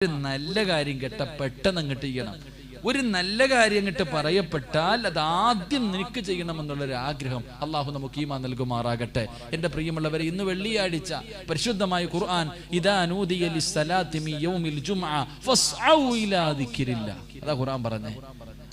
ഒരു നല്ല കാര്യം കേട്ട പെട്ടെന്ന് അങ്ങോട്ട് ചെയ്യണം. ഒരു നല്ല കാര്യം അങ്ങോട്ട് പറയപ്പെട്ടാൽ അത് ആദ്യം നിനക്ക് ചെയ്യണമെന്നുള്ളൊരു ആഗ്രഹം അള്ളാഹു നമുക്ക് ഈമാൻ നൽകുമാറാകട്ടെ. എന്റെ പ്രിയമുള്ളവരെ, ഇന്ന് വെള്ളിയാഴ്ച പരിശുദ്ധമായ ഖുർആൻ ഇദാ നൂദിയ ലിസ്സലാത്തി മിൻ യൗമിൽ ജുംഅ ഫസ്ഔ ഇലാ ദിക്രില്ലാഹ്, അതാ ഖുർആൻ പറഞ്ഞേ.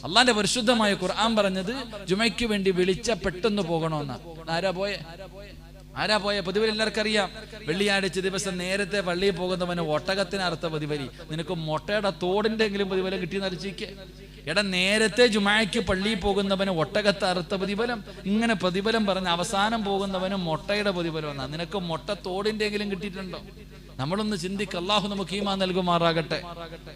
അള്ളാന്റെ പരിശുദ്ധമായ ഖുർആൻ പറഞ്ഞത് ജുമയ്ക്ക് വേണ്ടി വിളിച്ച പെട്ടെന്ന് പോകണമെന്നാ. ആരാ പോയ? പൊതുവെ എല്ലാവർക്കും അറിയാം, വെള്ളിയാഴ്ച ദിവസം നേരത്തെ പള്ളിയിൽ പോകുന്നവന് ഒട്ടകത്തിന് അർത്ഥ പ്രതിഫലി. നിനക്ക് മുട്ടയുടെ തോടിന്റെ എങ്കിലും പ്രതിഫലം കിട്ടിയെന്ന് അറിയിച്ചേക്ക്. എടാ, നേരത്തെ ജുമായ്ക്ക് പള്ളിയിൽ പോകുന്നവന് ഒട്ടകത്തെ അർത്ഥ പ്രതിഫലം, ഇങ്ങനെ പ്രതിഫലം പറഞ്ഞ് അവസാനം പോകുന്നവന് മുട്ടയുടെ പ്രതിഫലം എന്നാ. നിനക്ക് മുട്ട തോടിന്റെ എങ്കിലും കിട്ടിയിട്ടുണ്ടോ? നമ്മളൊന്ന് ചിന്തിക്ക്. അള്ളാഹു നമുക്ക് ഈമാൻ നൽകുമാറാകട്ടെ.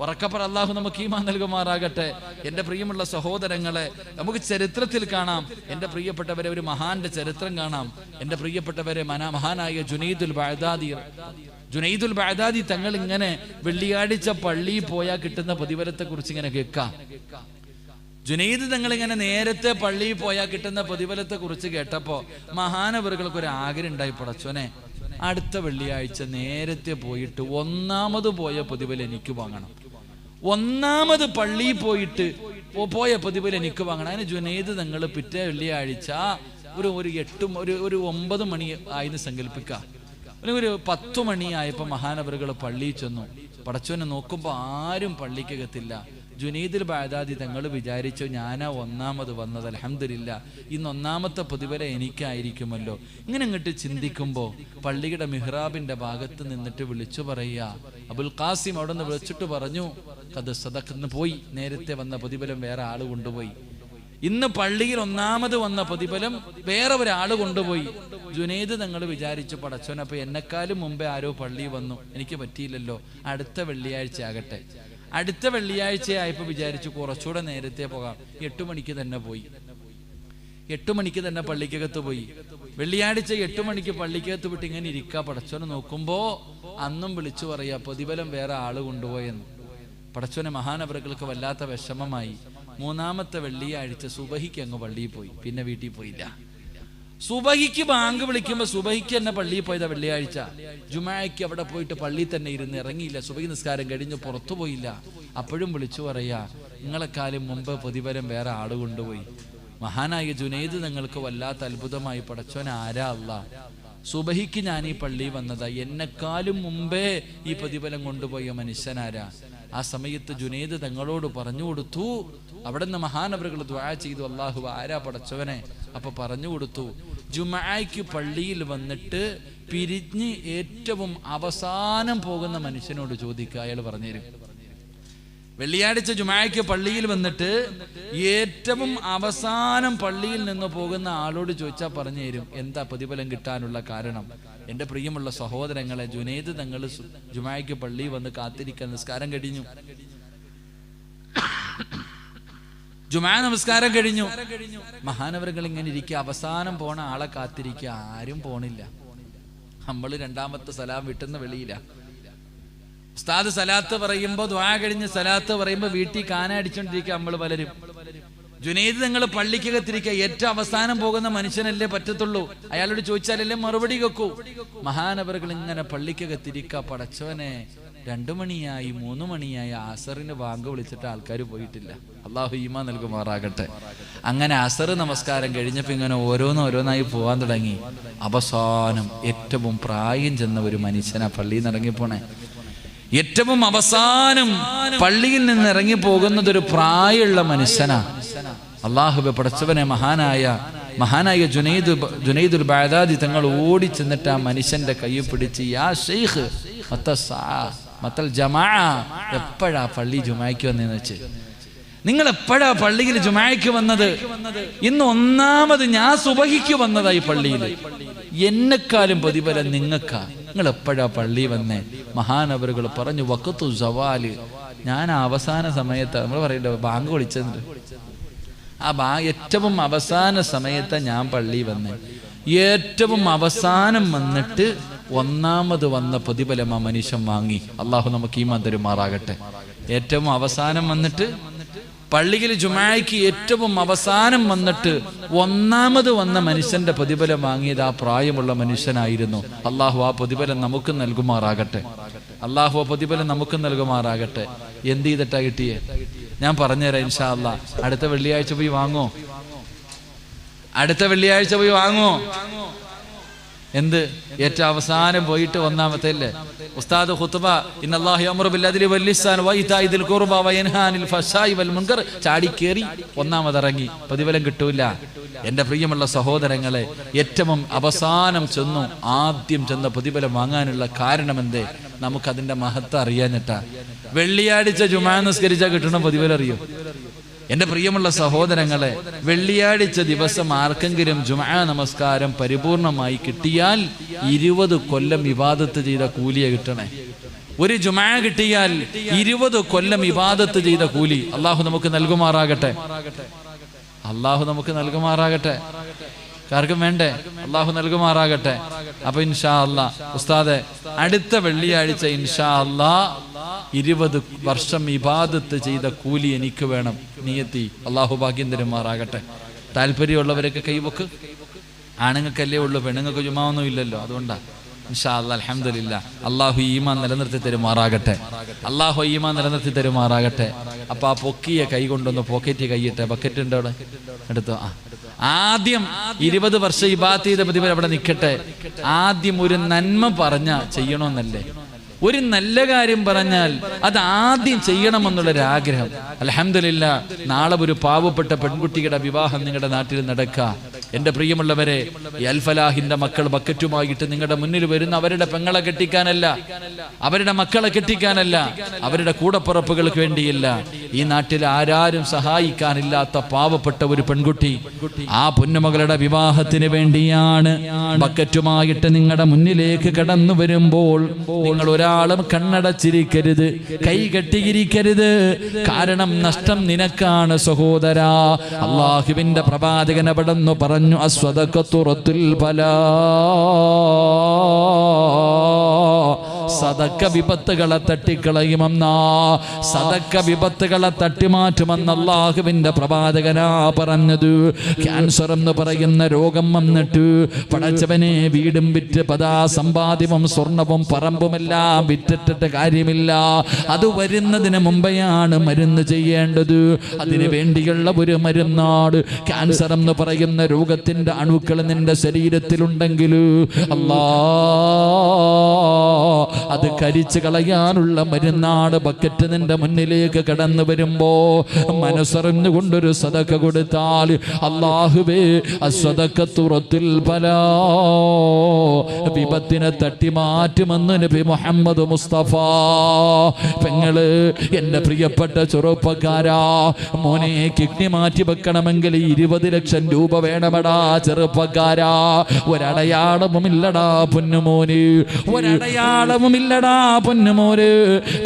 ഉറക്കപ്പറ, അള്ളാഹു നമുക്ക് ഈമാൻ നൽകുമാറാകട്ടെ. എന്റെ പ്രിയമുള്ള സഹോദരങ്ങളെ, നമുക്ക് ചരിത്രത്തിൽ കാണാം, എന്റെ പ്രിയപ്പെട്ടവരെ, ഒരു മഹാന്റെ ചരിത്രം കാണാം. എന്റെ പ്രിയപ്പെട്ടവരെ, മഹാനായ ജുനൈദുൽ ബഅദാദി തങ്ങൾ ഇങ്ങനെ വെള്ളിയാഴ്ച പള്ളിയിൽ പോയാൽ കിട്ടുന്ന പ്രതിഫലത്തെ കുറിച്ച് ഇങ്ങനെ കേൾക്കാം. ജുനൈദ് തങ്ങൾ ഇങ്ങനെ നേരത്തെ പള്ളിയിൽ പോയാൽ കിട്ടുന്ന പ്രതിഫലത്തെ കുറിച്ച് കേട്ടപ്പോ മഹാനവറുകൾക്ക് ഒരു ആഗ്രഹം ഉണ്ടായി. പടച്ചോനെ, അടുത്ത വെള്ളിയാഴ്ച നേരത്തെ പോയിട്ട് ഒന്നാമത് പോയ പ്രതിഫലം എനിക്ക് വാങ്ങണം. ഒന്നാമത് പള്ളിയിൽ പോയിട്ട് പോയ പ്രതിഫലം എനിക്ക് വാങ്ങണം. അതിന് ജുനൈദ് തങ്ങൾ പിറ്റേ വെള്ളിയാഴ്ച ഒരു 9 മണി ആയിന്ന് സങ്കല്പിക്കാം. ഒരു 10 മണിയായപ്പോ മഹാനവറുകൾ പള്ളിയിൽ ചെന്നു. പടച്ചോനെ നോക്കുമ്പോ ആരും പള്ളിക്കകത്തില്ല. ജുനൈദുൽ ബഅദാദി തങ്ങൾ വിചാരിച്ചു, ഞാനാ ഒന്നാമത് വന്നത്, അൽഹംദുലില്ലാഹ്, ഇന്ന് ഒന്നാമത്തെ പ്രതിഫലം എനിക്കായിരിക്കുമല്ലോ. ഇങ്ങനെ അങ്ങോട്ട് ചിന്തിക്കുമ്പോ പള്ളിയുടെ മിഹ്റാബിന്റെ ഭാഗത്ത് നിന്നിട്ട് വിളിച്ചു പറയുക, അബുൽ ഖാസിം അവിടെ നിന്ന് വിളിച്ചിട്ട് പറഞ്ഞു, ഖദ് സദഖ്ന, പോയി, നേരത്തെ വന്ന പ്രതിഫലം വേറെ ആള് കൊണ്ടുപോയി. ഇന്ന് പള്ളിയിൽ ഒന്നാമത് വന്ന പ്രതിഫലം വേറെ ഒരാള് കൊണ്ടുപോയി. ജുനൈദ് തങ്ങൾ വിചാരിച്ചു, പടച്ചോൻ, അപ്പൊ എന്നെക്കാളും മുമ്പേ ആരോ പള്ളിയിൽ വന്നു, എനിക്ക് പറ്റിയില്ലല്ലോ, അടുത്ത വെള്ളിയാഴ്ച ആകട്ടെ. അടുത്ത വെള്ളിയാഴ്ചയായപ്പോ വിചാരിച്ചു കുറച്ചുകൂടെ നേരത്തെ പോകാം. 8 മണിക്ക് തന്നെ പോയി. 8 മണിക്ക് തന്നെ പള്ളിക്കകത്ത് പോയി. വെള്ളിയാഴ്ച 8 മണിക്ക് പള്ളിക്കകത്ത് വിട്ട് ഇങ്ങനെ ഇരിക്കുക. പടച്ചോനെ നോക്കുമ്പോ അന്നും വിളിച്ചു പറയാ, പ്രതിഫലം വേറെ ആള് കൊണ്ടുപോയെന്ന്. പടച്ചോനെ മഹാനവറുകൾക്ക് വല്ലാത്ത വിഷമമായി. 3-ാമത്തെ വെള്ളിയാഴ്ച സുബഹിക്ക് അങ്ങ് പള്ളിയിൽ പോയി, പിന്നെ വീട്ടിൽ പോയില്ല. സുബഹിക്ക് ബാങ്ക് വിളിക്കുമ്പോ സുബഹിക്ക് തന്നെ പള്ളിയിൽ പോയതാ വെള്ളിയാഴ്ച. ജുമായ്ക്ക് അവിടെ പോയിട്ട് പള്ളിയിൽ തന്നെ ഇരുന്ന് ഇറങ്ങിയില്ല. സുബഹി നിസ്കാരം കഴിഞ്ഞ് പുറത്തു പോയില്ല. അപ്പോഴും വിളിച്ചു പറയാ, നിങ്ങളെക്കാലം മുമ്പ് പ്രതിഫലം വേറെ ആള് കൊണ്ടുപോയി. മഹാനായ ജുനൈദ് നിങ്ങൾക്ക് വല്ലാത്ത അത്ഭുതമായി. പടച്ചോൻ, ആരാ അല്ലാഹ്, സുബഹിക്ക് ഞാൻ ഈ പള്ളിയിൽ വന്നതാ, എന്നെക്കാളും മുമ്പേ ഈ പ്രതിഫലം കൊണ്ടുപോയ മനുഷ്യനാരാ? ആ സമയത്ത് ജുനൈദ് തങ്ങളോട് പറഞ്ഞു കൊടുത്തു. അവിടെ നിന്ന് മഹാനവറുകൾ ദുആ ചെയ്തു, അല്ലാഹു, ആരാ പടച്ചവനെ? അപ്പൊ പറഞ്ഞു കൊടുത്തു, ജുമഅയ്ക്ക് പള്ളിയിൽ വന്നിട്ട് പിരിഞ്ഞ് ഏറ്റവും അവസാനം പോകുന്ന മനുഷ്യനോട് ചോദിക്കുക, അയാൾ പറഞ്ഞുതരും. വെള്ളിയാഴ്ച ജുമഅയ്ക്ക് പള്ളിയിൽ വന്നിട്ട് ഏറ്റവും അവസാനം പള്ളിയിൽ നിന്ന് പോകുന്ന ആളോട് ചോദിച്ചാൽ പറഞ്ഞു തരും എന്താ പ്രതിഫലം കിട്ടാനുള്ള കാരണം. എന്റെ പ്രിയമുള്ള സഹോദരങ്ങളെ, ജുനൈദ് തങ്ങൾ ജുമഅയ്ക്ക് പള്ളിയിൽ വന്ന് കാത്തിരിക്കാൻ, നിസ്കാരം കഴിഞ്ഞു, ജുമാ നമസ്കാരം കഴിഞ്ഞു. മഹാനവറുകൾ ഇങ്ങനെ ഇരിക്കുക, അവസാനം പോണ ആളെ കാത്തിരിക്കുക. ആരും പോണില്ല. നമ്മള് 2-ാമത്തെ സലാം വിട്ടുന്ന വെളിയില്ല. ഉസ്താദ് സലാത്ത് പറയുമ്പോ, ദുആ കഴിഞ്ഞ് സലാത്ത് പറയുമ്പോ വീട്ടിൽ കാന അടിച്ചോണ്ടിരിക്കുക നമ്മൾ പലരും. ജുനൈദ് തങ്ങൾ പള്ളിക്കകത്തിരിക്കുക. ഏറ്റവും അവസാനം പോകുന്ന മനുഷ്യനല്ലേ പറ്റത്തുള്ളൂ. അയാളോട് ചോദിച്ചാലല്ലേ മറുപടി വെക്കൂ. മഹാനവറുകൾ ഇങ്ങനെ പള്ളിക്കകത്തിരിക്കുക. പടച്ചവനെ, 2 മണിയായി 3 മണിയായി, അസറിന് ബാങ്ക് വിളിച്ചിട്ട് ആൾക്കാർ പോയിട്ടില്ല. അള്ളാഹു ഈമാൻ നൽകുമാറാകട്ടെ. അങ്ങനെ അസർ നമസ്കാരം കഴിഞ്ഞപ്പോ ഇങ്ങനെ ഓരോന്നായി പോവാൻ തുടങ്ങി. അവസാനം ഏറ്റവും പ്രായം ചെന്ന ഒരു മനുഷ്യനാ പള്ളിയിൽ നിന്ന് ഇറങ്ങിപ്പോണേ. ഏറ്റവും അവസാനം പള്ളിയിൽ നിന്ന് ഇറങ്ങി പോകുന്നത് ഒരു പ്രായമുള്ള മനുഷ്യനാ. അള്ളാഹുവേ, പടച്ചവനെ, മഹാനായ ജുനൈദുൽ ബഅദാദി തങ്ങൾ ഓടി ചെന്നിട്ട് ആ മനുഷ്യന്റെ കൈ പിടിച്ച്, യാ ശൈഖ് മത്തൽ ജമാഅ, എപ്പോഴാ പള്ളി ജുമായ്ക്ക് വന്നതെന്ന് വെച്ച്, നിങ്ങൾ എപ്പോഴാ പള്ളിയിൽ ജുമായ്ക്ക് വന്നത്? ഇന്ന് ഒന്നാമത് ഞാൻ സുബഹിക്ക് വന്നതായി പള്ളിയിൽ, എന്നെക്കാളും പ്രതിഫലം നിങ്ങൾക്കാ, നിങ്ങൾ എപ്പോഴാ പള്ളി വന്നേ? മഹാനവറുകൾ പറഞ്ഞു, വഖ്തു സവാല്, ഞാൻ അവസാന സമയത്ത്, നമ്മൾ പറയല്ലോ ബാങ്ക് വിളിച്ചത്, ഏറ്റവും അവസാന സമയത്ത് ഞാൻ പള്ളി വന്നേ. ഏറ്റവും അവസാനം വന്നിട്ട് ഒന്നാമത് വന്ന പ്രതിഫലം ആ മനുഷ്യൻ വാങ്ങി. അള്ളാഹു നമുക്ക് ഈമാൻ തരുമാറാകട്ടെ. ഏറ്റവും അവസാനം വന്നിട്ട് പള്ളിയിൽ ജുമായ്ക്ക് ഏറ്റവും അവസാനം വന്നിട്ട് ഒന്നാമത് വന്ന മനുഷ്യന്റെ പ്രതിഫലം വാങ്ങിയത് ആ പ്രായമുള്ള മനുഷ്യനായിരുന്നു. അള്ളാഹു ആ പ്രതിഫലം നമുക്ക് നൽകുമാറാകട്ടെ. അള്ളാഹു പ്രതിഫലം നമുക്ക് നൽകുമാറാകട്ടെ. എന്ത് ചെയ്തിട്ടാ കിട്ടിയേ? ഞാൻ പറഞ്ഞുതരാം ഇൻഷാ അല്ലാ. അടുത്ത വെള്ളിയാഴ്ച പോയി വാങ്ങോ? അടുത്ത വെള്ളിയാഴ്ച പോയി വാങ്ങോ? എന്ത് ഏറ്റവും അവസാനം പോയിട്ട് ഒന്നാമത്തെ അല്ലേ ഉസ്താദ് ഖുത്ബ ഇന്നല്ലാഹു യഅ്മുറു ബിൽ അദ്ലി വൽ ഇഹ്സാൻ വഇതാഇ ദിൽ ഖുർബ വയൻഹാ അനിൽ ഫഹ്ശാഇ വൽ മുൻകർ ചാടി കേറി ഒന്നാമതിറങ്ങി. പ്രതിഫലം കിട്ടൂല. എൻ്റെ പ്രിയമുള്ള സഹോദരങ്ങളെ, ഏറ്റവും അവസാനം ചെന്നു ആദ്യം ചെന്ന പ്രതിഫലം വാങ്ങാനുള്ള കാരണം എന്തേ? നമുക്കതിൻ്റെ മഹത്വം അറിയാഞ്ഞിട്ടാ. വെള്ളിയാഴ്ച ജുമാ നിസ്കരിച്ചാൽ കിട്ടണ പ്രതിഫലം അറിയോ? എൻ്റെ പ്രിയമുള്ള സഹോദരങ്ങളെ, വെള്ളിയാഴ്ച ദിവസം ആർക്കെങ്കിലും ജുമാ നമസ്കാരം പരിപൂർണമായി കിട്ടിയാൽ 20 കൊല്ലം ഇബാദത്ത് ചെയ്ത കൂലിയെ കിട്ടണേ. ഒരു ജുമാ കിട്ടിയാൽ 20 കൊല്ലം ഇബാദത്ത് ചെയ്ത കൂലി അള്ളാഹു നമുക്ക് നൽകുമാറാകട്ടെ. അള്ളാഹു നമുക്ക് നൽകുമാറാകട്ടെ. ആർക്കും വേണ്ടേ? അള്ളാഹു നൽകുമാറാകട്ടെ. അപ്പൊ ഇൻഷാ അല്ലാ ഉസ്താദെ, അടുത്ത വെള്ളിയാഴ്ച ഇൻഷാ അല്ലാ 20 വർഷം ഇബാദത്ത് ചെയ്ത കൂലി എനിക്ക് വേണം. നിയത്തി അള്ളാഹു ഭാഗ്യം തരുമാറാകട്ടെ. താല്പര്യമുള്ളവരൊക്കെ കൈവക്ക്. ആണുങ്ങൾക്കല്ലേ ഉള്ളൂ, പെണ്ണുങ്ങൾക്ക് ജുമാ ഒന്നും ഇല്ലല്ലോ. അതുകൊണ്ടാ ഇൻഷാ അല്ലാ അൽഹംദുലില്ലാ. അള്ളാഹു ഈമാൻ നിലനിർത്തി തരുമാറാകട്ടെ. അള്ളാഹു ഈമാൻ നിലനിർത്തി തരുമാറാകട്ടെ. അപ്പൊ ആ പൊക്കിയ കൈ കൊണ്ടൊന്ന് പോക്കറ്റ് കൈയിട്ടെ. ബക്കറ്റ് ഉണ്ട് അവിടെ, എടുത്തോ. ആദ്യം 20 വർഷം ഇബാദത്ത് ചെയ്ത പ്രതിഫലം അവിടെ നിൽക്കട്ടെ. ആദ്യം ഒരു നന്മ പറഞ്ഞ ചെയ്യണമെന്നല്ലേ? ഒരു നല്ല കാര്യം പറഞ്ഞാൽ അത് ആദ്യം ചെയ്യണമെന്നുള്ളൊരാഗ്രഹം. അൽഹംദുലില്ലാ, നാളെ ഒരു പാവപ്പെട്ട പെൺകുട്ടിയുടെ വിവാഹം നിങ്ങളുടെ നാട്ടിൽ നടക്കുക. എൻ്റെ പ്രിയമുള്ളവരെ, അൽഫലാഹിന്റെ മക്കൾ ബക്കറ്റുമായിട്ട് നിങ്ങളുടെ മുന്നിൽ വരുന്ന അവരുടെ പെങ്ങളെ കെട്ടിക്കാനല്ല, അവരുടെ മക്കളെ കെട്ടിക്കാനല്ല, അവരുടെ കൂടപ്പുറപ്പുകൾക്ക് വേണ്ടിയില്ല. ഈ നാട്ടിൽ ആരാരും സഹായിക്കാനില്ലാത്ത പാവപ്പെട്ട ഒരു പെൺകുട്ടി, ആ പൊന്നുമകളുടെ വിവാഹത്തിന് വേണ്ടിയാണ് ബക്കറ്റുമായിട്ട് നിങ്ങളുടെ മുന്നിലേക്ക് കടന്നു വരുമ്പോൾ നിങ്ങൾ ഒരാളും കണ്ണടച്ചിരിക്കരുത്, കൈ കെട്ടിയിരിക്കരുത്. കാരണം നഷ്ടം നിനക്കാണ് സഹോദരാ. അള്ളാഹുവിന്റെ പ്രവാചകൻ അവിടെന്ന് പറഞ്ഞു, അസ്വദഖത്തു റത്തുൽ ബലാ, സദക്ക വിപത്തുകളെ തട്ടിക്കളയുമെന്നാ, സദക്ക വിപത്തുകളെ തട്ടിമാറ്റുമെന്ന് അല്ലാഹുവിന്റെ പ്രവാചകനാ പറഞ്ഞത്. ക്യാൻസർ എന്ന് പറയുന്ന രോഗം വന്നിട്ട് പടച്ചവനെ വീടും വിറ്റ് സമ്പാദ്യവും സ്വർണവും പറമ്പുമെല്ലാം വിറ്റിട്ടിട്ട് കാര്യമില്ല. അത് വരുന്നതിന് മുമ്പെയാണ് മരുന്ന് ചെയ്യേണ്ടത്. അതിനു വേണ്ടിയുള്ള ഒരു മരുന്നാട് ക്യാൻസർ എന്ന് പറയുന്ന രോഗത്തിന്റെ അണുക്കൾ നിന്റെ ശരീരത്തിലുണ്ടെങ്കിൽ അല്ലാ, അത് കരിച്ചു കളയാനുള്ള മരുന്നാട്. ബക്കറ്റ് നിന്റെ മുന്നിലേക്ക് കടന്നു വരുമ്പോ മനസ്സറിഞ്ഞുകൊണ്ടൊരു സദക്ക കൊടുത്താൽ അല്ലാഹുവേ, അസ്വദഖത്തു റത്തുൽ ബലാ, വിപത്തിനെ തട്ടിമാറ്റുമെന്ന് നബി മുഹമ്മദ് മുസ്തഫ. പെങ്ങള്, എൻ്റെ പ്രിയപ്പെട്ട ചെറുപ്പക്കാരാ, മോനെ കിഡ്നി മാറ്റി വെക്കണമെങ്കിൽ 20 ലക്ഷം രൂപ വേണമെടാ ചെറുപ്പക്കാരാ. ഒരടയാളവുമില്ലടാ പൊന്നുമോന്, ഒരടയാളവുമില്ലടാ പൊന്നുമോന്.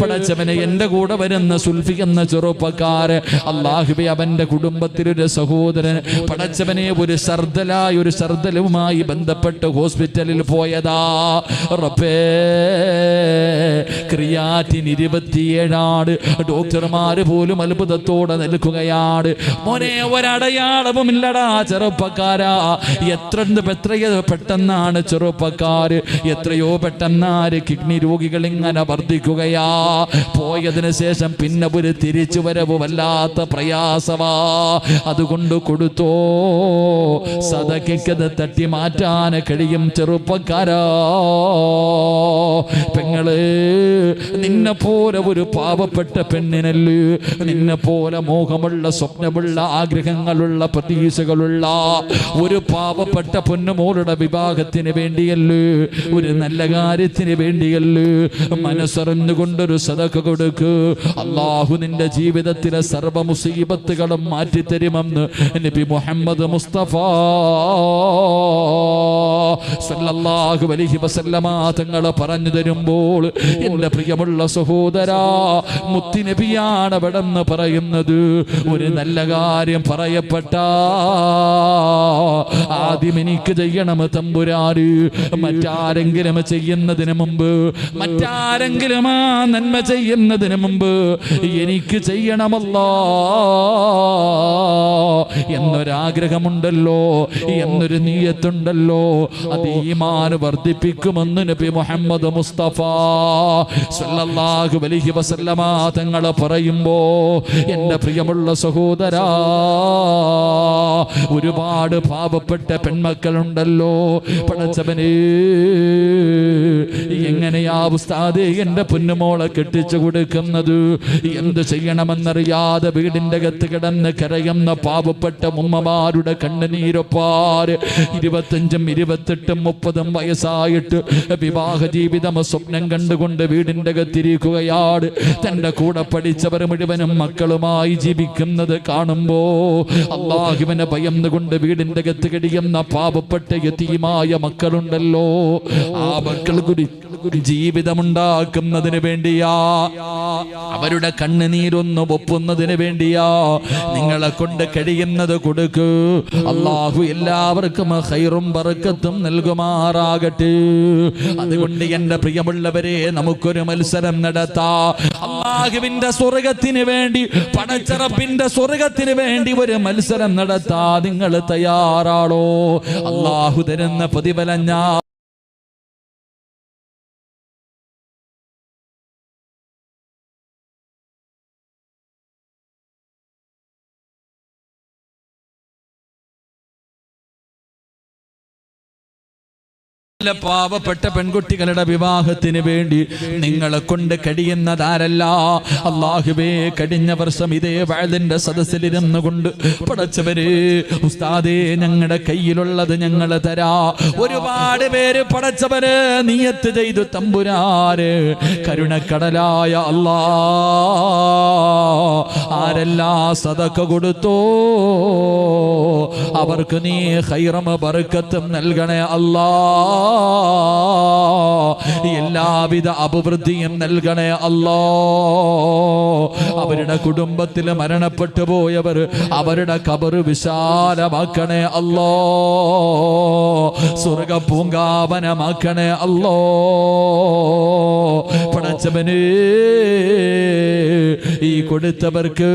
പടച്ചവനെ, എൻ്റെ കൂടെ വരുന്ന സുൽഫി എന്ന ചെറുപ്പക്കാര്, അല്ലാഹുവേ, അവന്റെ കുടുംബത്തിലൊരു സഹോദരൻ പടച്ചവനെ ഒരു സർദലുമായി ബന്ധപ്പെട്ട് ഹോസ്പിറ്റലിൽ പോയതാ. റബ്ബേ, ക്രിയാറ്റിൻ 27 ഡോക്ടർമാര് പോലും അത്ഭുതത്തോടെ നിൽക്കുകയാണ്. മോനെ, ഒരടയാളവുമില്ലടാ ചെറുപ്പക്കാരാ. എത്രയോ പെട്ടെന്നാണ് ചെറുപ്പക്കാര്, എത്രയോ പെട്ടെന്നാര് കിഡ്നി രോഗികൾ ഇങ്ങനെ വർദ്ധിക്കുകയാ. പോയതിനു ശേഷം പിന്നെ ഒരു തിരിച്ചു വരവ് വല്ലാത്ത പ്രയാസമാ. അതുകൊണ്ട് കൊടുത്തോ, സദഖയ്ക്കത് തട്ടി മാറ്റാൻ കഴിയും ചെറുപ്പക്കാരാ. പെങ്ങള്, നിന്നെ പോലെ ഒരു പാവപ്പെട്ട പെണ്ണിനല്ലേ, നിന്നെ പോലെ മോഹമുള്ള സ്വപ്നമുള്ള ആഗ്രഹങ്ങളുള്ള പ്രതീക്ഷകളുള്ള ഒരു പാവപ്പെട്ട പൊന്നുമോളുടെ വിവാഹത്തിന് വേണ്ടിയല്ലേ, ഒരു നല്ല കാര്യത്തിന് വേണ്ടിയല്ലേ മനസ്സറിഞ്ഞുകൊണ്ടൊരു സദഖ കൊടുക്ക്. അല്ലാഹു നിന്റെ ജീവിതത്തിലെ സർവ്വ മുസീബത്തുകളും മാറ്റിത്തരുമെന്ന് നബി മുഹമ്മദ് മുസ്തഫ സല്ലല്ലാഹു അലൈഹി വസല്ലമ തങ്ങൾ പറഞ്ഞു തരുമ്പോൾ, എൻ്റെ പ്രിയമുള്ള സഹോദരാ, മുത്തുനബിയാണ് അവിടെന്ന് പറയുന്നത്. ഒരു നല്ല കാര്യം പറയപ്പെട്ട ആദ്യം എനിക്ക് ചെയ്യണം തമ്പുരാന്. മറ്റാരെങ്കിലും ചെയ്യുന്നതിന് മുമ്പ്, മറ്റാരെങ്കിലും ആ നന്മ ചെയ്യുന്നതിന് മുമ്പ് എനിക്ക് ചെയ്യണമല്ലോ എന്നൊരാഗ്രഹമുണ്ടല്ലോ, എന്നൊരു നീയത്തുണ്ടല്ലോ. അത് ഈമാൻ വർദ്ധിപ്പിക്കുമെന്ന് നബി മുഹമ്മദ് മുസ്തഫ സല്ലല്ലാഹു അലൈഹി വസല്ലമ തങ്ങൾ പറയുമ്പോ എൻ്റെ പ്രിയമുള്ള സഹോദരാ, ഒരുപാട് പാവപ്പെട്ട പെൺമക്കളുണ്ടല്ലോ. പടച്ചവനേ, എങ്ങനെയാ ഉസ്താദേ എൻ്റെ പൊന്നുമോളെ കെട്ടിച്ചു കൊടുക്കുന്നത്? എന്ത് ചെയ്യണമെന്നറിയാതെ വീടിൻ്റെ അകത്ത് കിടന്ന് കരയുന്ന പാവപ്പെട്ട ഉമ്മമാരുടെ കണ്ണുനീരൊപ്പാര് 25, 28, 30 വയസ്സായിട്ട് വിവാഹ ജീവിതം സ്വപ്നം കണ്ടുകൊണ്ട് വീടിൻ്റെ അകത്തിരിക്കുകയാണ്. തൻ്റെ കൂടെ പഠിച്ചവർ മുഴുവനും മക്കളുമായി ജീവിക്കുന്നത് കാണുമ്പോ അല്ലാഹുവിനെ ഭയന്നുകൊണ്ട് വീടിൻ്റെ അകത്ത് കഴിയുന്ന പാവപ്പെട്ട യതീമായ മക്കളുണ്ടല്ലോ, ആ മക്കൾക്ക് ജീവിതമുണ്ടാക്കുന്നതിന് വേണ്ടിയാ, അവരുടെ കണ്ണുനീരൊന്ന് ഒപ്പുന്നതിന് വേണ്ടിയാ നിങ്ങളെ കൊണ്ട് കഴിയുന്നത് കൊടുക്കൂ. അല്ലാഹു എല്ലാവർക്കും ഖൈറും ബറക്കത്തും നൽകുമാറാകട്ടെ. അതുകൊണ്ട് എൻ്റെ പ്രിയമുള്ളവരെ, നമുക്കൊരു മത്സരം നടത്താം. അല്ലാഹുവിന്റെ സ്വർഗത്തിന് വേണ്ടി, പടച്ചറപ്പിന്റെ സ്വർഗത്തിന് വേണ്ടി ഒരു മത്സരം നടത്താ. നിങ്ങൾ തയ്യാറാണോ? അല്ലാഹു തരുന്ന പ്രതിഫലം ഞാൻ പാവപ്പെട്ട പെൺകുട്ടികളുടെ വിവാഹത്തിന് വേണ്ടി നിങ്ങളെ കൊണ്ട് കഴിയുന്നതാരല്ല. അല്ലാഹുവേ, കഴിഞ്ഞ വർഷം ഇതേ വഅദിന്റെ സദസ്സിലിരുന്നു കൊണ്ട് പടച്ചവരെ ഉസ്താദേ ഞങ്ങളുടെ കയ്യിലുള്ളത് ഞങ്ങൾ തരാ. ഒരുപാട് പേര് പടച്ചവര് നിയത്ത് ചെയ്തു, തമ്പുരാര് കരുണക്കടലായ അല്ലാ, ആരെല്ലാം സദഖ കൊടുത്തോ അവർക്ക് നീ ഖൈറും ബറക്കത്തും നൽകണേ അല്ലാ. എല്ലാവിധ അഭിവൃദ്ധിയും നൽകണേ അല്ലാ. അവരുടെ കുടുംബത്തിൽ മരണപ്പെട്ടു പോയവർ, അവരുടെ ഖബർ വിശാലമാക്കണേ അല്ലാ. സ്വർഗ പൂങ്കാവനമാക്കണേ അല്ലാ. പടച്ചവനേ, ഈ കൊടുത്തവർക്ക്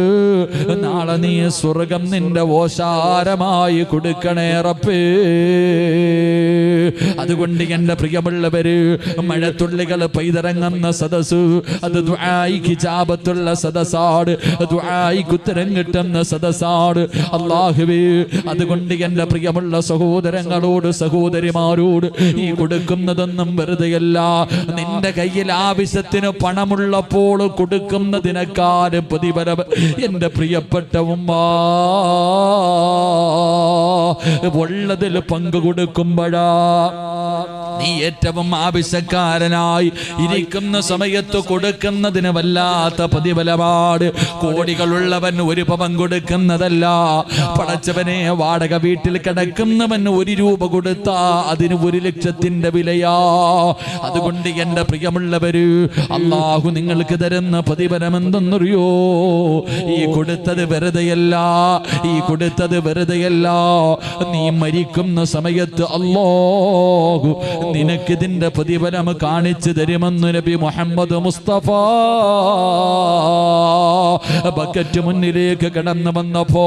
നാളെ നീ സ്വർഗം നിന്റെ ഓശാരമായി കൊടുക്കണേ റബ്ബേ. അതുകൊണ്ട് എൻ്റെ പ്രിയമുള്ളവര്, മഴത്തുള്ളികൾ പെയ്തിറങ്ങുന്ന സദസ് അത് ദുആയിക്ക് ഇജാബത്തുള്ള സദസ്സാണ്, ദുആയിക്ക് ഉത്തരം കിട്ടുന്ന സദസ്സാണ്. അല്ലാഹുവേ, അതുകൊണ്ട് എൻ്റെ പ്രിയമുള്ള സഹോദരങ്ങളോട് സഹോദരിമാരോട്, ഈ കൊടുക്കുന്നതൊന്നും വെറുതെയല്ല. നിന്റെ കയ്യിൽ ആവശ്യത്തിന് പണമുള്ളപ്പോൾ കൊടുക്കുന്നതിനേക്കാളും പ്രതിഫലം എൻ്റെ പ്രിയപ്പെട്ട ഉമ്മ ഉള്ളതിൽ പങ്കു കൊടുക്കുമ്പോഴാ നീ ഏറ്റവും ആവശ്യക്കാരനായി ഇരിക്കുന്ന സമയത്ത് കൊടുക്കുന്നതിന് വല്ലാത്ത പ്രതിഫലമാണ്. കോടികളുള്ളവൻ ഒരു പവൻ കൊടുക്കുന്നതല്ല. പടച്ചവനെ, വാടക വീട്ടിൽ കിടക്കുന്നവൻ 1 രൂപ കൊടുത്താ അതിന് 1 ലക്ഷത്തിന്റെ വിലയാ. അതുകൊണ്ട് എൻ്റെ പ്രിയമുള്ളവര്, അല്ലാഹു നിങ്ങൾക്ക് തരുന്ന പ്രതിഫലം എന്തെന്നറിയോ? ഈ കൊടുത്തത് വെറുതെയല്ല, ഈ കൊടുത്തത് വെറുതെയല്ല. നീ മരിക്കുന്ന സമയത്ത് അല്ലാഹു നിനക്കിതിന്റെ പ്രതിഫലം കാണിച്ചു തരുമെന്ന് നബി മുഹമ്മദ് മുസ്തഫ. ബക്കറ്റ് മുന്നിലേക്ക് കടന്നു വന്നപ്പോ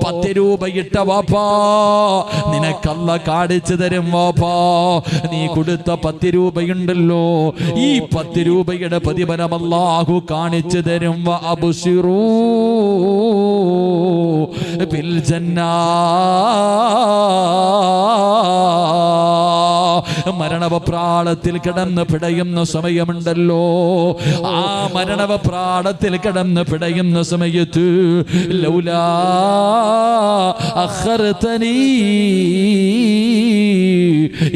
10 രൂപ ഇട്ട വാപ്പാ, നിനക്കല്ല കാണിച്ചു തരും വാപ്പാ. നീ കൊടുത്ത 10 രൂപയുണ്ടല്ലോ, ഈ 10 രൂപയുടെ പ്രതിഫലം അല്ലാഹു കാണിച്ചു തരും. അബ്ശിറൂ ബിൽ ജന്നാ. മരണവപ്രാളത്തിൽ കിടന്ന് പിടയുന്ന സമയമുണ്ടല്ലോ, ആ മരണവപ്രാളത്തിൽ കിടന്ന് പിടയുന്ന സമയത്ത് ലൗലാ അഖർതനീ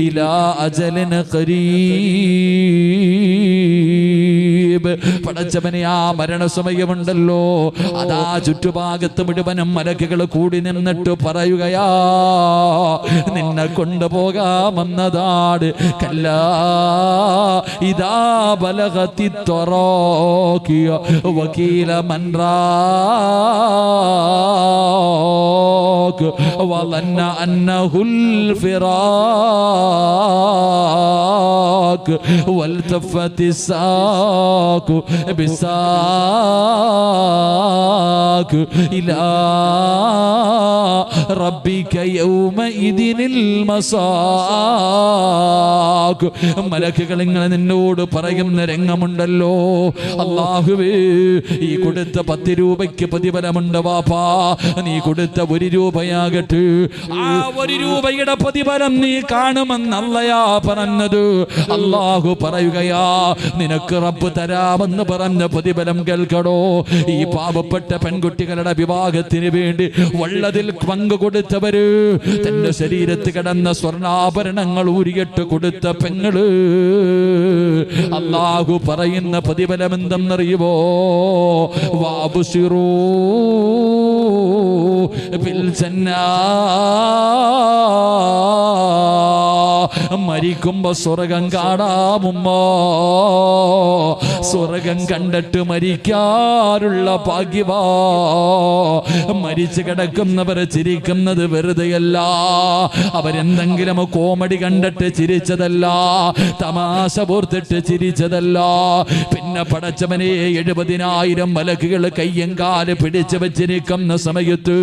ഇലാ അജലിൻ ഖരീബ്. പടച്ചവനെ, ആ മരണസമയമുണ്ടല്ലോ, അതാ ചുറ്റുഭാഗത്ത് മുഴുവനും മലക്കുകൾ കൂടി നിന്നിട്ട് പറയുകയാ, നിന്നെ കൊണ്ടുപോകാമെന്നതാണ്. കല്ലാ ഇദാ ബലഗതി തറാഖിയ വകീല മൻ റാഖ് വളന്ന അന്നഹുൽ ഫിറാഖ് വൽതഫത്തി സാഖു ബിസാഖ് ഇലാ റബ്ബിക യൗമഇദിനിൽ മസാഖ്. മലക്കുകൾ ഇങ്ങനെ നിന്നോട് പറയുന്ന രംഗമുണ്ടല്ലോ, അല്ലാഹുവേ ഈ കൊടുത്ത 10 രൂപയ്ക്ക് പ്രതിഫലമുണ്ട് വാപ്പാ, നീ കൊടുത്ത 1 രൂപയാകട്ടെ, ആ 1 രൂപയുടെ പ്രതിഫലം നീ കാണുമെന്ന് അല്ലയാ പറഞ്ഞത്. അല്ലാഹു പറയുകയാ, നിനക്ക് റബ്ബ് തരാമെന്ന് പറഞ്ഞ പ്രതിഫലം കേൾക്കടോ. ഈ പാവപ്പെട്ട പെൺകുട്ടികളുടെ വിവാഹത്തിന് വേണ്ടി വള്ളതിൽ പങ്കു കൊടുത്തവര്, തന്റെ ശരീരത്ത് കിടന്ന സ്വർണ്ണാഭരണങ്ങൾ ഊരിയിട്ട് കൊടുത്ത പെങ്ങള്, അല്ലാഹു പറയുന്ന പ്രതിഫലം എന്തെന്നറിയുമോ? വാബുസിറൂ ബിൽ ജന്നാ, മരിക്കുമ്പോ സ്വർഗം കാണാമുമ്മോ. സ്വർഗം കണ്ടിട്ട് മരിക്കാറുള്ള ഭാഗ്യവാ. മരിച്ചു കിടക്കുന്നവർ ചിരിക്കുന്നത് വെറുതെയല്ല, അവരെന്തെങ്കിലും കോമഡി കണ്ടിട്ട് ചിരിച്ചതല്ല, തമാശ പോർത്തിട്ട് ചിരിച്ചതല്ല. പിന്നെ പടച്ചവനെ 70,000 മലക്കുകൾ കയ്യും കാല് പിടിച്ചു വെച്ചിരിക്കുന്ന സമയത്ത്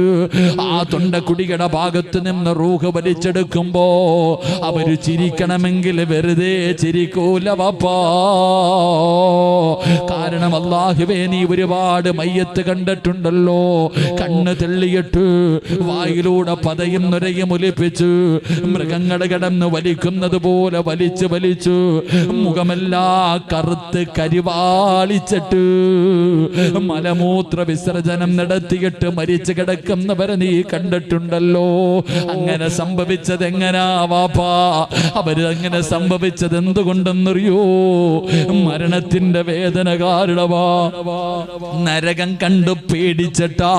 ആ തൊണ്ടക്കുടിയുടെ ഭാഗത്ത് നിന്ന് റൂഹ് വലിച്ചെടുക്കുമ്പോ അവര് ചിരിക്കണമെങ്കിൽ വെറുതെ ചിരിക്കൂല വാപ്പാ. കാരണം അല്ലാഹുവേ, നീ ഒരുപാട് മയ്യത്ത് കണ്ടിട്ടുണ്ടല്ലോ. കണ്ണ് തെള്ളിയിട്ട് വായിലൂടെ പതയും നുരയും ഒലിപ്പിച്ച് മൃഗങ്ങളെ കിടന്ന് വലിക്കുന്നത് പോലെ വലിച്ചു വലിച്ചു മുഖമെല്ലാം കറുത്ത് കരിവാളിച്ചിട്ട് മലമൂത്ര വിസർജനം നടത്തിയിട്ട് മരിച്ചു കിടക്കുന്നവരെ നീ കണ്ടിട്ടുണ്ടല്ലോ. അങ്ങനെ സംഭവിച്ചത് എങ്ങനാ വാപ്പാ? അവര് അങ്ങനെ സംഭവിച്ചത് എന്തുകൊണ്ടെന്നറിയോ? മരണത്തിന്റെ വേദന കാരണമാ. നരകം കണ്ടു പേടിച്ചിട്ടാ.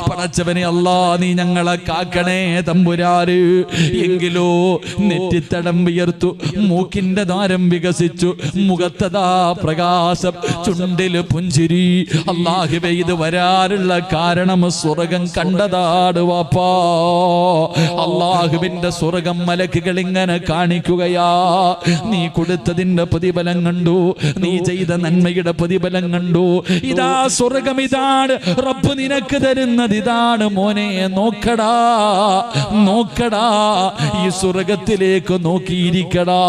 പടച്ചവനെ അല്ലാ, നീ ഞങ്ങളെ കാക്കണേ തമ്പുരാര്. എങ്കിലോ നെറ്റിത്തടം വിയർത്തു, മൂക്കിന്റെ ദ്വാരം വികസിച്ചു, മുഖത്തതാ പ്രകാശം, ചുണ്ടില് പുഞ്ചിരി. അല്ലാഹുവേ, ഇത് വരാനുള്ള കാരണം സ്വർഗം കണ്ടതാണ് വാപ്പാ. അല്ലാഹുവിന്റെ സ്വർഗം മലക്കുകൾ ഇങ്ങനെ കാണിക്കുകയാ. നീ കൊടുത്തതിന്റെ പ്രതിഫലം കണ്ടു, നീ ചെയ്ത നന്മയുടെ പ്രതിഫലം കണ്ടു. ഇതാ സ്വർഗം, ഇതാണ് റബ്ബ് നിനക്ക് തരുന്നത്, ഇതാണ് മോനെ. നോക്കടാ നോക്കടാ, ഈ സ്വർഗത്തിലേക്ക് നോക്കിയിരിക്കടാ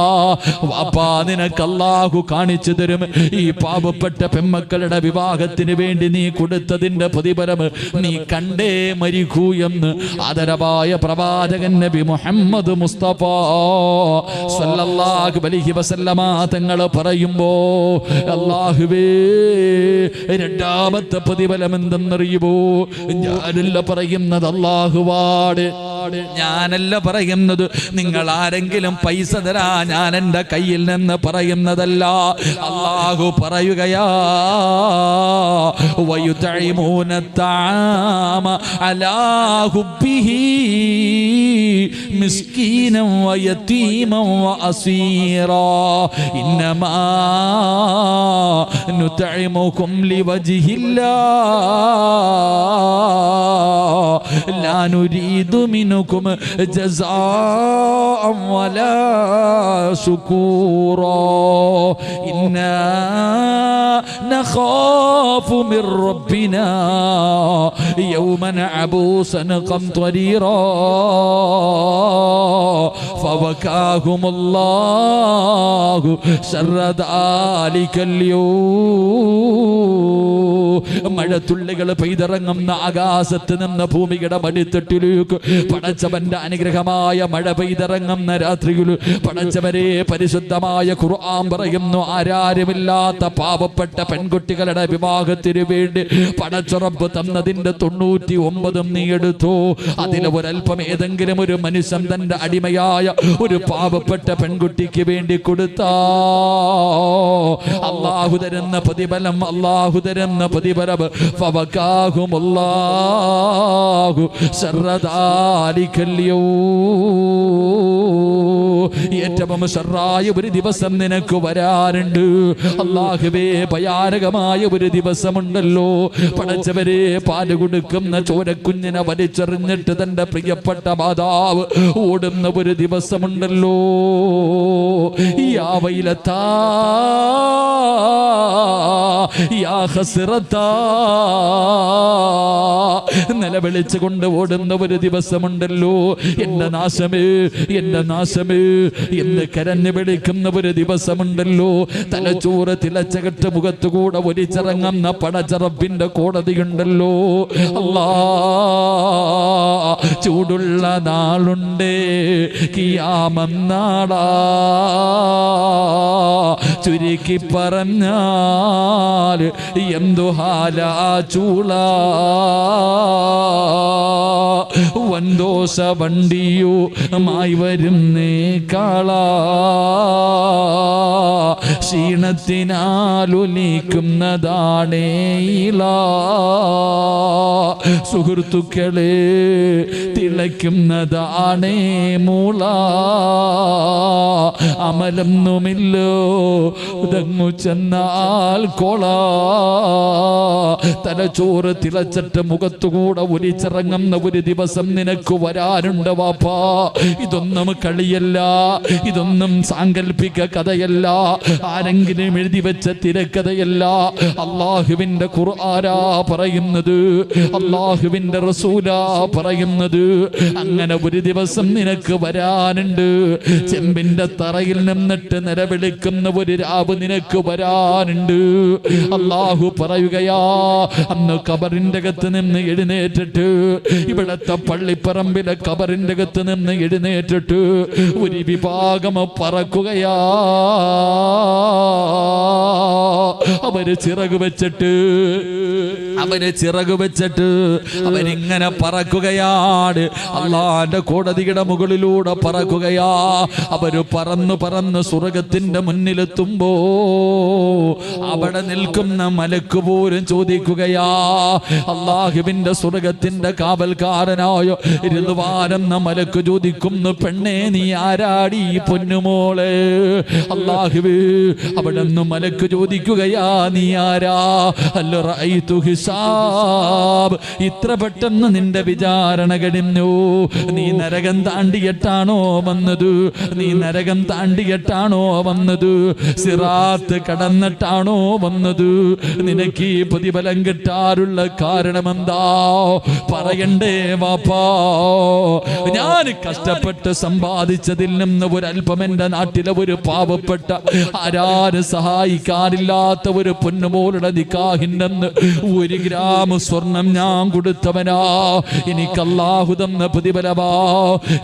വാപ്പാ. നിനക്ക് അല്ലാഹു കാണിച്ചു തരും. ഈ പാവപ്പെട്ട പെമ്മക്കളുടെ വിവാഹത്തിന് വേണ്ടി നീ കൊടുത്തതിന്റെ പ്രതിഫലം നീ കണ്ടേ മരിക്കൂ എന്ന് ആദരവായ പ്രവാചകൻ നബി മുഹമ്മദ് മുസ്തഫ സ്വല്ലല്ലാഹു അലൈഹി വസല്ലമ തങ്ങൾ പറയുമ്പോ, അല്ലാഹുവേ, രണ്ടാമത്തെ പ്രതിഫലം എന്തെന്നറിയുമോ? ഞാനല്ല പറയുന്നത്, അല്ലാഹുവാണ്. ഞാനല്ല പറയുന്നത്. നിങ്ങൾ ആരെങ്കിലും പൈസ തരാ ഞാൻ എൻ്റെ കയ്യിൽ നിന്ന് പറയുന്നതല്ല. അല്ലാഹു പറയുകയാ, വയുതഇമൂന തആമ അലാ ഹുബ്ബിഹി മിസ്കീനൻ വയതീമൻ വഅസീറാ ഇന്നമാ നുതഇമുകും ലിവജ്ഹില്ലാഹ് ലാ നുരീദു മിൻകും ജസാഅൻ വലാ ശുകൂറാ ഇന്നാ നഖാഫു മിർ റബ്ബിനാ യൗമൻ അബൂസൻ ഖംതരീറാ ഫവകാഹുമുല്ലാഹു ശർറ ദാലികൽ യൗം. മഴത്തുള്ളികൾ പെയ്തിറങ്ങുന്ന ആകാശത്ത് നിന്ന് ഭൂമിയുടെ മടിത്തട്ടിലേക്ക് പടച്ചവന്റെ അനുഗ്രഹമായ മഴ പെയ്തിറങ്ങുന്ന രാത്രിയിൽ പടച്ചവരെ പരിശുദ്ധമായ ഖുർആൻ പറയുന്നു, ആരാരുമില്ലാത്ത പാവപ്പെട്ട പെൺകുട്ടികളുടെ വിവാഹത്തിന് വേണ്ടി പടച്ചുറപ്പ് തന്നതിന്റെ 99 നീ എടുത്തു. അതിൽ ഒരൽപ്പം ഏതെങ്കിലും ഒരു മനുഷ്യൻ തന്റെ അടിമയായ ഒരു പാവപ്പെട്ട പെൺകുട്ടിക്ക് വേണ്ടി കൊടുത്താ അല്ലാഹു തരുന്ന പ്രതിഫലം, അല്ലാഹു തരുന്ന പ്രതിഫലം ഫവകാഹുമുല്ലാഹു ശർറ ദാലികൽ യൗം. ഏറ്റവും ശർറായ ഒരു ദിവസം നിനക്ക് വരാനുണ്ട്. അല്ലാഹുവേ, ഭയാനകമായ ഒരു ദിവസമുണ്ടല്ലോ. പടച്ചവരെ, പാല് കൊടുക്കുന്ന ചോരക്കുഞ്ഞിനെ വലിച്ചെറിഞ്ഞിട്ട് തന്റെ പ്രിയപ്പെട്ട മാതാവ് ഓടുന്ന ഒരു ദിവസമുണ്ടല്ലോ. യാ വൈലത്താ യാ ഹസ്റത്താ നിലവിളിച്ചുകൊണ്ട് ഓടുന്ന ഒരു ദിവസമുണ്ടല്ലോ. എന്റെ നാശമേ, എന്റെ നാശമേ എന്ന് കരഞ്ഞു വിളിക്കുന്ന ഒരു ദിവസമുണ്ടല്ലോ. തലച്ചോറ് തിളച്ചകട്ട് മുഖത്തുകൂടെ ഒലിച്ചിറങ്ങുന്ന പടച്ചറപ്പിന്റെ കോടതിയുണ്ടല്ലോ. അല്ലാ, ചൂടുള്ള നാളുണ്ടേ കിയാമം നാടാ. ചുരുക്കി പറഞ്ഞാൽ എന്തു ഹാലാ ചൂള. വൻദോഷ വണ്ടിയോ മായി വരുന്നേ കാള. ക്ഷീണത്തിനാലൊലിക്കുന്നതാണേ ഇള. സുഹൃത്തുക്കളെ, തിളയ്ക്കുന്നതാണേ മൂള. അമലൊന്നുമില്ലോ ഇതങ്ങു ചെന്നാൽ കോള. തലച്ചോറ് തിളച്ചിട്ട് മുഖത്തുകൂടെ ഒലിച്ചിറങ്ങുന്ന ഒരു ദിവസം നിനക്ക് വരാനുണ്ട് വാപ്പാ. ഇതൊന്നും കളിയല്ല, ഇതൊന്നും സാങ്കല്പിക കഥയല്ല, ആരെങ്കിലും എഴുതി വെച്ച തിരക്കഥയല്ല. അള്ളാഹുവിന്റെ ഖുർആനാ പറയുന്നത്, അള്ളാഹുവിന്റെ റസൂലാ പറയുന്നത്. അങ്ങനെ ഒരു ദിവസം നിനക്ക് വരാനുണ്ട്. ചെമ്പിന്റെ തറയിൽ നിന്നിട്ട് നിലവിളിക്കുന്ന ഒരു രാവ് നിനക്ക് വരാനുണ്ട്. അള്ളാഹു പറയുകയാ, അന്ന് ഖബറിന്റെ അകത്ത് നിന്ന് എഴുന്നേറ്റിട്ട്, ഇവിടത്തെ പള്ളിപ്പറമ്പിലെ ഖബറിന്റെ അകത്ത് നിന്ന് എഴുന്നേറ്റിട്ട് ഒരു വിഭാഗം പറക്കുകയാ. അവര് ചിറക് വെച്ചിട്ട് അവരിങ്ങനെ പറക്കുകയാണ്. അള്ളാന്റെ കോടതിയുടെ മുകളിലൂടെ പറക്കുകയാ. അവര് പറന്ന് പറന്ന് സ്വർഗത്തിന്റെ മുന്നിലെത്തുമ്പോ അവിടെ നിൽക്കുന്ന മലക്ക് പോലും ചോദിക്കുകയാ. അള്ളാഹുവിന്റെ സ്വർഗത്തിന്റെ കാവൽക്കാരനായ റിദ്വാനെന്ന മലക്ക് ചോദിക്കുന്നു, പെണ്ണേ നീ ആരാടി പൊന്നുമോളെ? അള്ളാഹുവേ, അവിടെ നിന്ന് മലക്ക് ചോദിക്കുകയാ, നീ ആരാ? അല്ല റഅയ്തു ഹിസാബ്, ഇത്ര പെട്ടെന്ന് നിന്റെ വിചാരണ കഴിഞ്ഞു. നീ നരകം താണ്ടിയിട്ടാണോ വന്നത്? നീ നരകം താണ്ടിയിട്ടാണോ വന്നത്? സിറാത്ത് കടന്നിട്ടാണോ വന്നത്? നിനക്ക് ഈ പ്രതിഫലം കിട്ടാറുള്ള കാരണമെന്താ? പറയണ്ടേ വാപ്പാ? ഞാൻ കഷ്ടപ്പെട്ട് സമ്പാദിച്ചതിൽ നിന്ന് ഒരല്പം എന്റെ നാട്ടിലെ ഒരു പാവപ്പെട്ട ആരാരും സഹായിക്കാനില്ലാത്ത ഒരു പൊന്നുമോളുടെ നിക്കാഹിനെന്ന് 1 ഗ്രാം സ്വർണം ഞാൻ കൊടുത്തവനാ. എനിക്ക് അല്ലാഹു തന്ന പ്രതിഫലമാ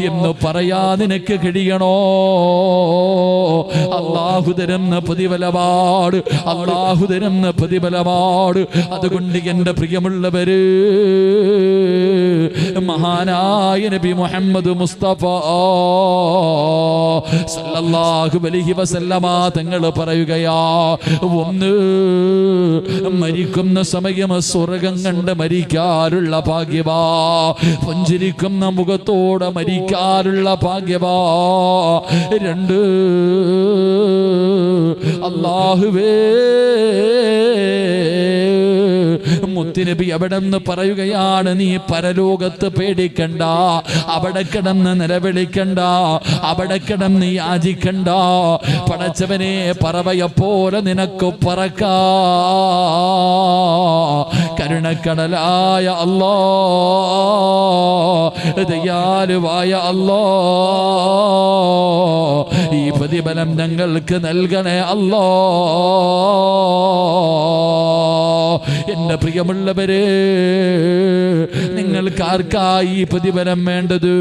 എന്ന് പറയാ നിനക്ക് കഴിയണോ? അല്ലാഹു തരുന്ന പ്രതിഫലമാണ്, അല്ലാഹു തരുന്ന പ്രതിഫലമാണ്. അതുകൊണ്ട് എന്റെ പ്രിയമുള്ളവര്, മഹാനായ നബി മുഹമ്മദ് മുസ്തഫ സല്ലല്ലാഹു അലൈഹി വസല്ലമ തങ്ങൾ പറയുകയാ, ഒന്ന് മരിക്കുന്ന സമയം സ്വർഗം കണ്ട് മരിക്കാനുള്ള ഭാഗ്യവാ. പുഞ്ചിരിക്കുന്ന മുഖത്തോടെ മരിക്കാനുള്ള ഭാഗ്യവാ. 2, അല്ലാഹുവേ, മുത്തുനബി അവിടെ നിന്ന് പറയുകയാണ്, നീ പരലോകത്ത് പേടിക്കണ്ട, അവിടെ കിടന്ന് നിലവിളിക്കണ്ട, അവിടെ കിടന്ന് യാചിക്കണ്ട. പടച്ചവനെ, പറവയെപ്പോലെ നിനക്ക് പറക്കാ. കരുണക്കടലായ അല്ലാ, ദയാലുവായ അല്ലാ, ഈ പ്രതിഫലം ഞങ്ങൾക്ക് നൽകണേ അല്ലാ. എന്റെ പ്രിയമുള്ളവരെ, നിങ്ങൾക്ക് ആർക്കായി പ്രതിഫലം വേണ്ടത്?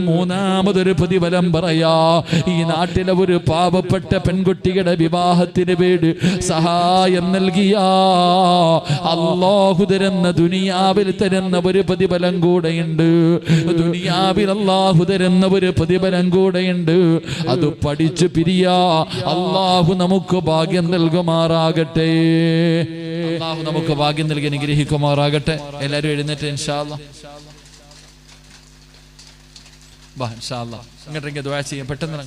3-മതൊരു പ്രതിഫലം പറയാ. ഈ നാട്ടിലെ ഒരു പാവപ്പെട്ട പെൺകുട്ടിയുടെ വിവാഹത്തിന് വേണ്ടി സഹായം നൽകിയ അല്ലാഹു തരുന്ന, ദുനിയാവിൽ തരുന്ന ഒരു പ്രതിഫലം കൂടെയുണ്ട്. ദുനിയാവിൽ അല്ലാഹു തരുന്ന ഒരു പ്രതിഫലം കൂടെയുണ്ട്. അത് പഠിച്ചു പിരിയാ. അല്ലാഹു നമുക്ക് ഭാഗ്യം നൽകുമാറാകട്ടെ. അല്ലാഹു നമുക്ക് ഭാഗ്യം നൽകി അനുഗ്രഹിക്കുമാറാകട്ടെ. എല്ലാവരും എഴുന്നേറ്റ് ഇൻഷാ അല്ലാഹ്. ബാ ഇൻഷാ അല്ലാഹ് ഇങ്ങോട്ടെങ്കിൽ ദുആ ചെയ്യാം. പെട്ടെന്ന്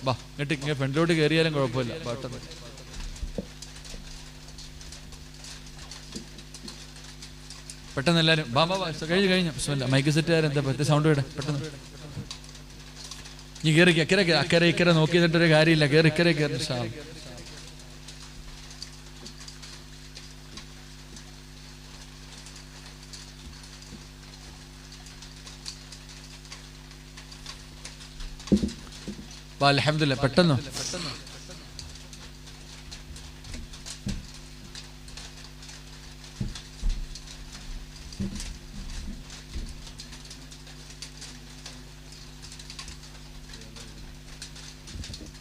ബാ ഇങ്ങോട്ട് ഇങ്ങനെ ഫ്രണ്ടിലോട്ട് കയറിയാലും കുഴപ്പമില്ല. പെട്ടെന്ന് പെട്ടെന്ന് എല്ലാവരും ബാ ബാ കഴിഞ്ഞു. മൈക്ക് സെറ്റുകാരൻ എന്താ പറ്റിയ സൗണ്ട് വിടാം പെട്ടെന്ന്. നീ കയറി അക്കരെ ഇക്കരെ നോക്കി നിന്നിട്ടൊരു കാര്യമില്ല. കയറി ഇക്കരെ കയറി ഇൻഷാ അല്ലാഹ്. അൽഹംദുലില്ലാ പെട്ടെന്ന്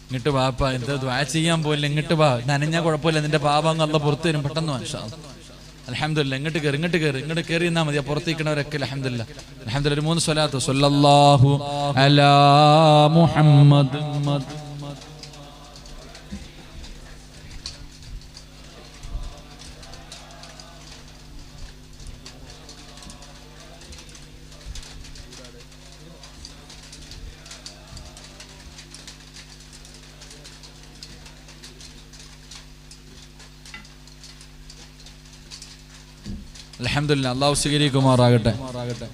ഇങ്ങോട്ട് വാപ്പ എന്താ ദുആ ചെയ്യാൻ പോയില്ല. ഇങ്ങോട്ട് വാ, നനഞ്ഞാ കുഴപ്പമില്ല, നിന്റെ പാപം അല്ലാഹ് പുറത്തു തരും. പെട്ടെന്ന് മാഷാ അൽഹംദുലില്ലാ ഇങ്ങോട്ട് കയറി എന്നാ മതി. പുറത്തേക്കണവരൊക്കെ അൽഹംദുലില്ലാ ഒരു 3 സ്വലാത്ത് സ്വല്ലല്ലാഹു അലാ മുഹമ്മദ്. അൽഹംദുലില്ലാ അല്ലാഹു സ്വീകരിക്കുമാറാകട്ടെ.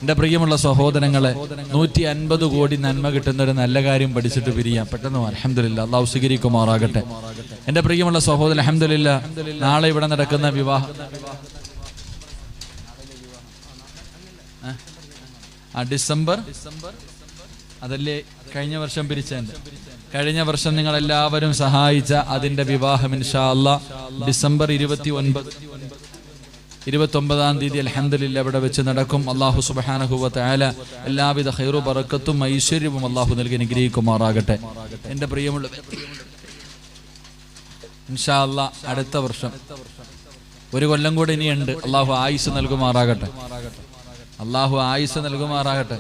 എൻ്റെ പ്രിയമുള്ള സഹോദരങ്ങളെ, 150 കോടി നന്മ കിട്ടുന്ന ഒരു നല്ല കാര്യം പഠിച്ചിട്ട് പിരിയാം. പെട്ടെന്ന് അൽഹംദുലില്ലാ അല്ലാഹു സ്വീകരിക്കുമാറാകട്ടെ. എൻ്റെ പ്രിയമുള്ള സഹോദരൻ, അൽഹംദുലില്ലാ നാളെ ഇവിടെ നടക്കുന്ന വിവാഹം ഡിസംബർ അതല്ലേ കഴിഞ്ഞ വർഷം പിരിച്ചതിൻ്റെ. കഴിഞ്ഞ വർഷം നിങ്ങൾ എല്ലാവരും സഹായിച്ച അതിൻ്റെ വിവാഹം ഇൻഷാ അല്ലാഹ് ഡിസംബർ 29-ാം തീയതി അൽഹംദുലില്ലാ ഇവിടെ വെച്ച് നടക്കും. അല്ലാഹു സുബ്ഹാനഹു വ തആല എല്ലാവിധ ഖൈറു ബറക്കത്തും ഐശ്വര്യവും അല്ലാഹു നൽകി അനുഗ്രഹിക്കുമാറാകട്ടെ. എൻ്റെ പ്രിയമുള്ള ഇൻഷാ അല്ലാഹ് അടുത്ത വർഷം 1 കൊല്ലം കൂടെ ഇനിയുണ്ട്. അല്ലാഹു ആയുസ് നൽകുമാറാകട്ടെ.